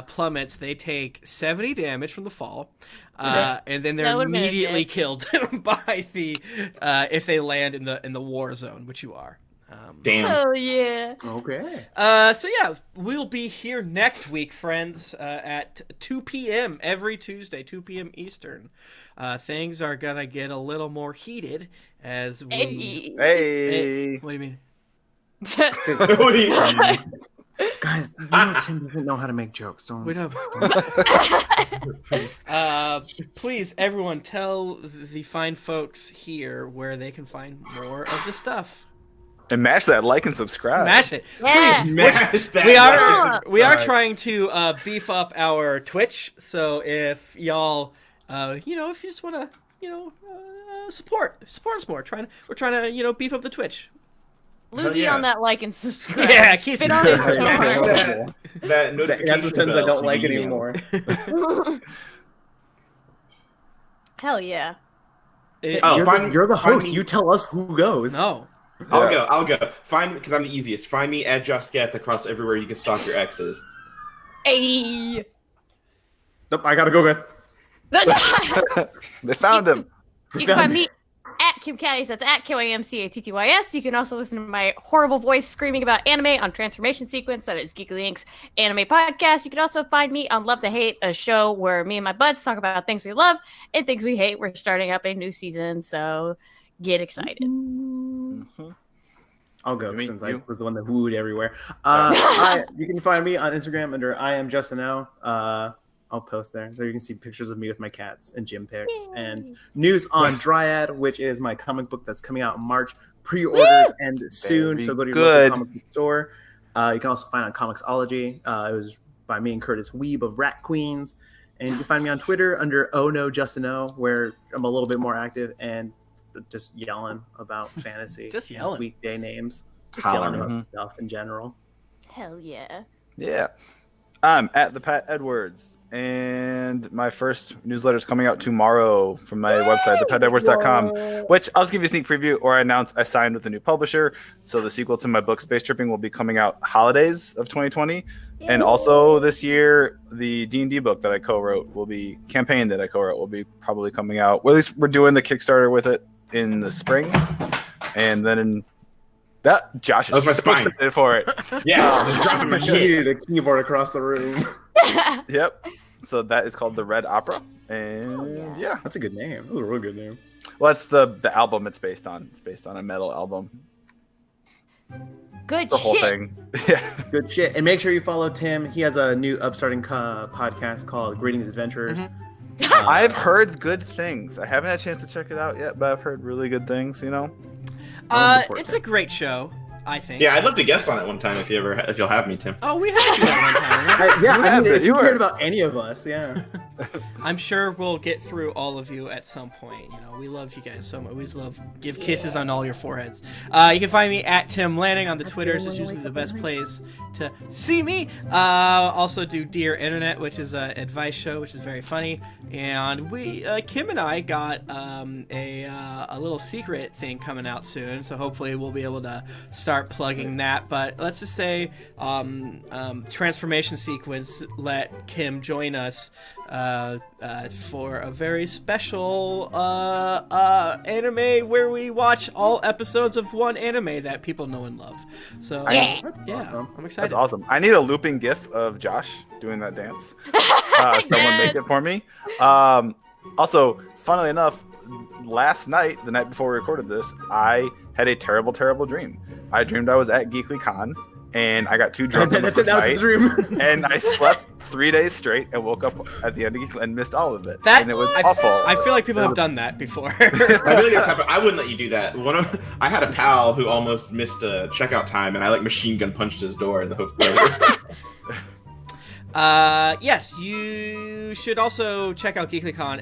plummets. They take 70 damage from the fall, and then That they're would've been a immediately dick. killed by the if they land in the war zone, which you are. Damn. Hell yeah. okay. So yeah, we'll be here next week, friends, at 2 p.m. every Tuesday, 2 p.m. Eastern. Things are gonna get a little more heated as we. Hey. Hey, What do you mean? What do you mean? Guys, you know Tim doesn't know how to make jokes. Don't. Wait up. Please, everyone, tell the fine folks here where they can find more of the stuff. and mash that like and subscribe. Mash it. Yeah. Smash that. We like are and we are subscribe. trying to beef up our Twitch. So if y'all, if you just want to, support us more. We're trying to, beef up the Twitch. Loogie yeah. on that like and subscribe. Yeah, keep Spit on his it. Smash toe. that That's notification the sentence I bell don't so like you know. anymore. Hell yeah. Oh, You're the find host. me- You tell us who goes. No. I'll go. Find because I'm the easiest. Find me at Juscat across everywhere you can stalk your exes. Hey. Nope, I gotta go, guys. They found him. You can find me at Kim Caddies. That's at KYMCATTYS. You can also listen to my horrible voice screaming about anime on Transformation Sequence. That is Geekly Inc.'s anime podcast. You can also find me on Love to Hate, a show where me and my buds talk about things we love and things we hate. We're starting up a new season, so get excited. I'll go You mean since you? I was the one that wooed everywhere. You can find me on Instagram under I am Justin O. I'll post there. So you can see pictures of me with my cats and gym pics and news on Dryad, which is my comic book that's coming out in March. Pre-orders end soon, Very so go to your good. local comic book store. You can also find it on Comixology. It was by me and Curtis Weeb of Rat Queens. And you can find me on Twitter under Oh No Justin O, where I'm a little bit more active and just yelling about fantasy. Just and yelling. Weekday names. Just Hollering. yelling about stuff in general. Hell yeah. Yeah. I'm at the Pat Edwards, and my first newsletter is coming out tomorrow from my website, thepatedwards.com, which I'll just give you a sneak preview or I announce I signed with a new publisher. So the sequel to my book, Space Tripping, will be coming out holidays of 2020. And also this year, the D&D book that I co-wrote will be probably coming out. Well, at least we're doing the Kickstarter with it in the spring. And then in that, Josh That was my is so spine. excited for it. Yeah, just dropping my He shit. needed a keyboard across the room. Yep. So that is called The Red Opera. And yeah. That's a good name. That's a real good name. Well, that's the album it's based on. It's based on a metal album. Good The whole shit. thing. Yeah. Good shit. And make sure you follow Tim. He has a new upstarting podcast called Greetings Adventurers. I've heard good things. I haven't had a chance to check it out yet, but I've heard really good things, support It's it. a great show, I think. Yeah, I'd love to guest on it one time if you'll have me, Tim. Oh, we had you that one time. Yeah, You I have mean, it. if You you cared were- about any of us, yeah. I'm sure we'll get through all of you at some point. We love you guys so much. We just love give kisses on all your foreheads. You can find me at Tim Lanning on the Twitters. It's usually the best place to see me. Also do Dear Internet, which is an advice show, which is very funny. And we, Kim and I, got a little secret thing coming out soon. So hopefully we'll be able to start start plugging that, but let's just say transformation sequence let Kim join us for a very special anime where we watch all episodes of one anime that people know and love. So yeah, I'm excited. That's awesome. I need a looping gif of Josh doing that dance. Someone make it for me. Also, funnily enough, last night, the night before we recorded this, I had a terrible, terrible dream. I dreamed I was at GeeklyCon, and I got too drunk. That's a dream. And I slept 3 days straight and woke up at the end of Geekly and missed all of it. That, and it was awful. I feel like people have done that before. I really get type of, I wouldn't let you do that. I had a pal who almost missed a checkout time, and I like machine gun punched his door in the hopes that. Yes, you should also check out GeeklyCon.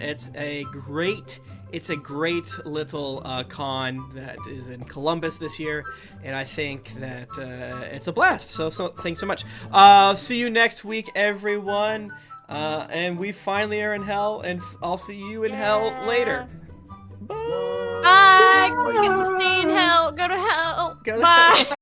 It's a great little con that is in Columbus this year, and I think that it's a blast. So thanks so much. See you next week, everyone. And we finally are in hell, and I'll see you in hell later. Bye. Bye. Stay in hell. Go to hell. Go to Bye. hell.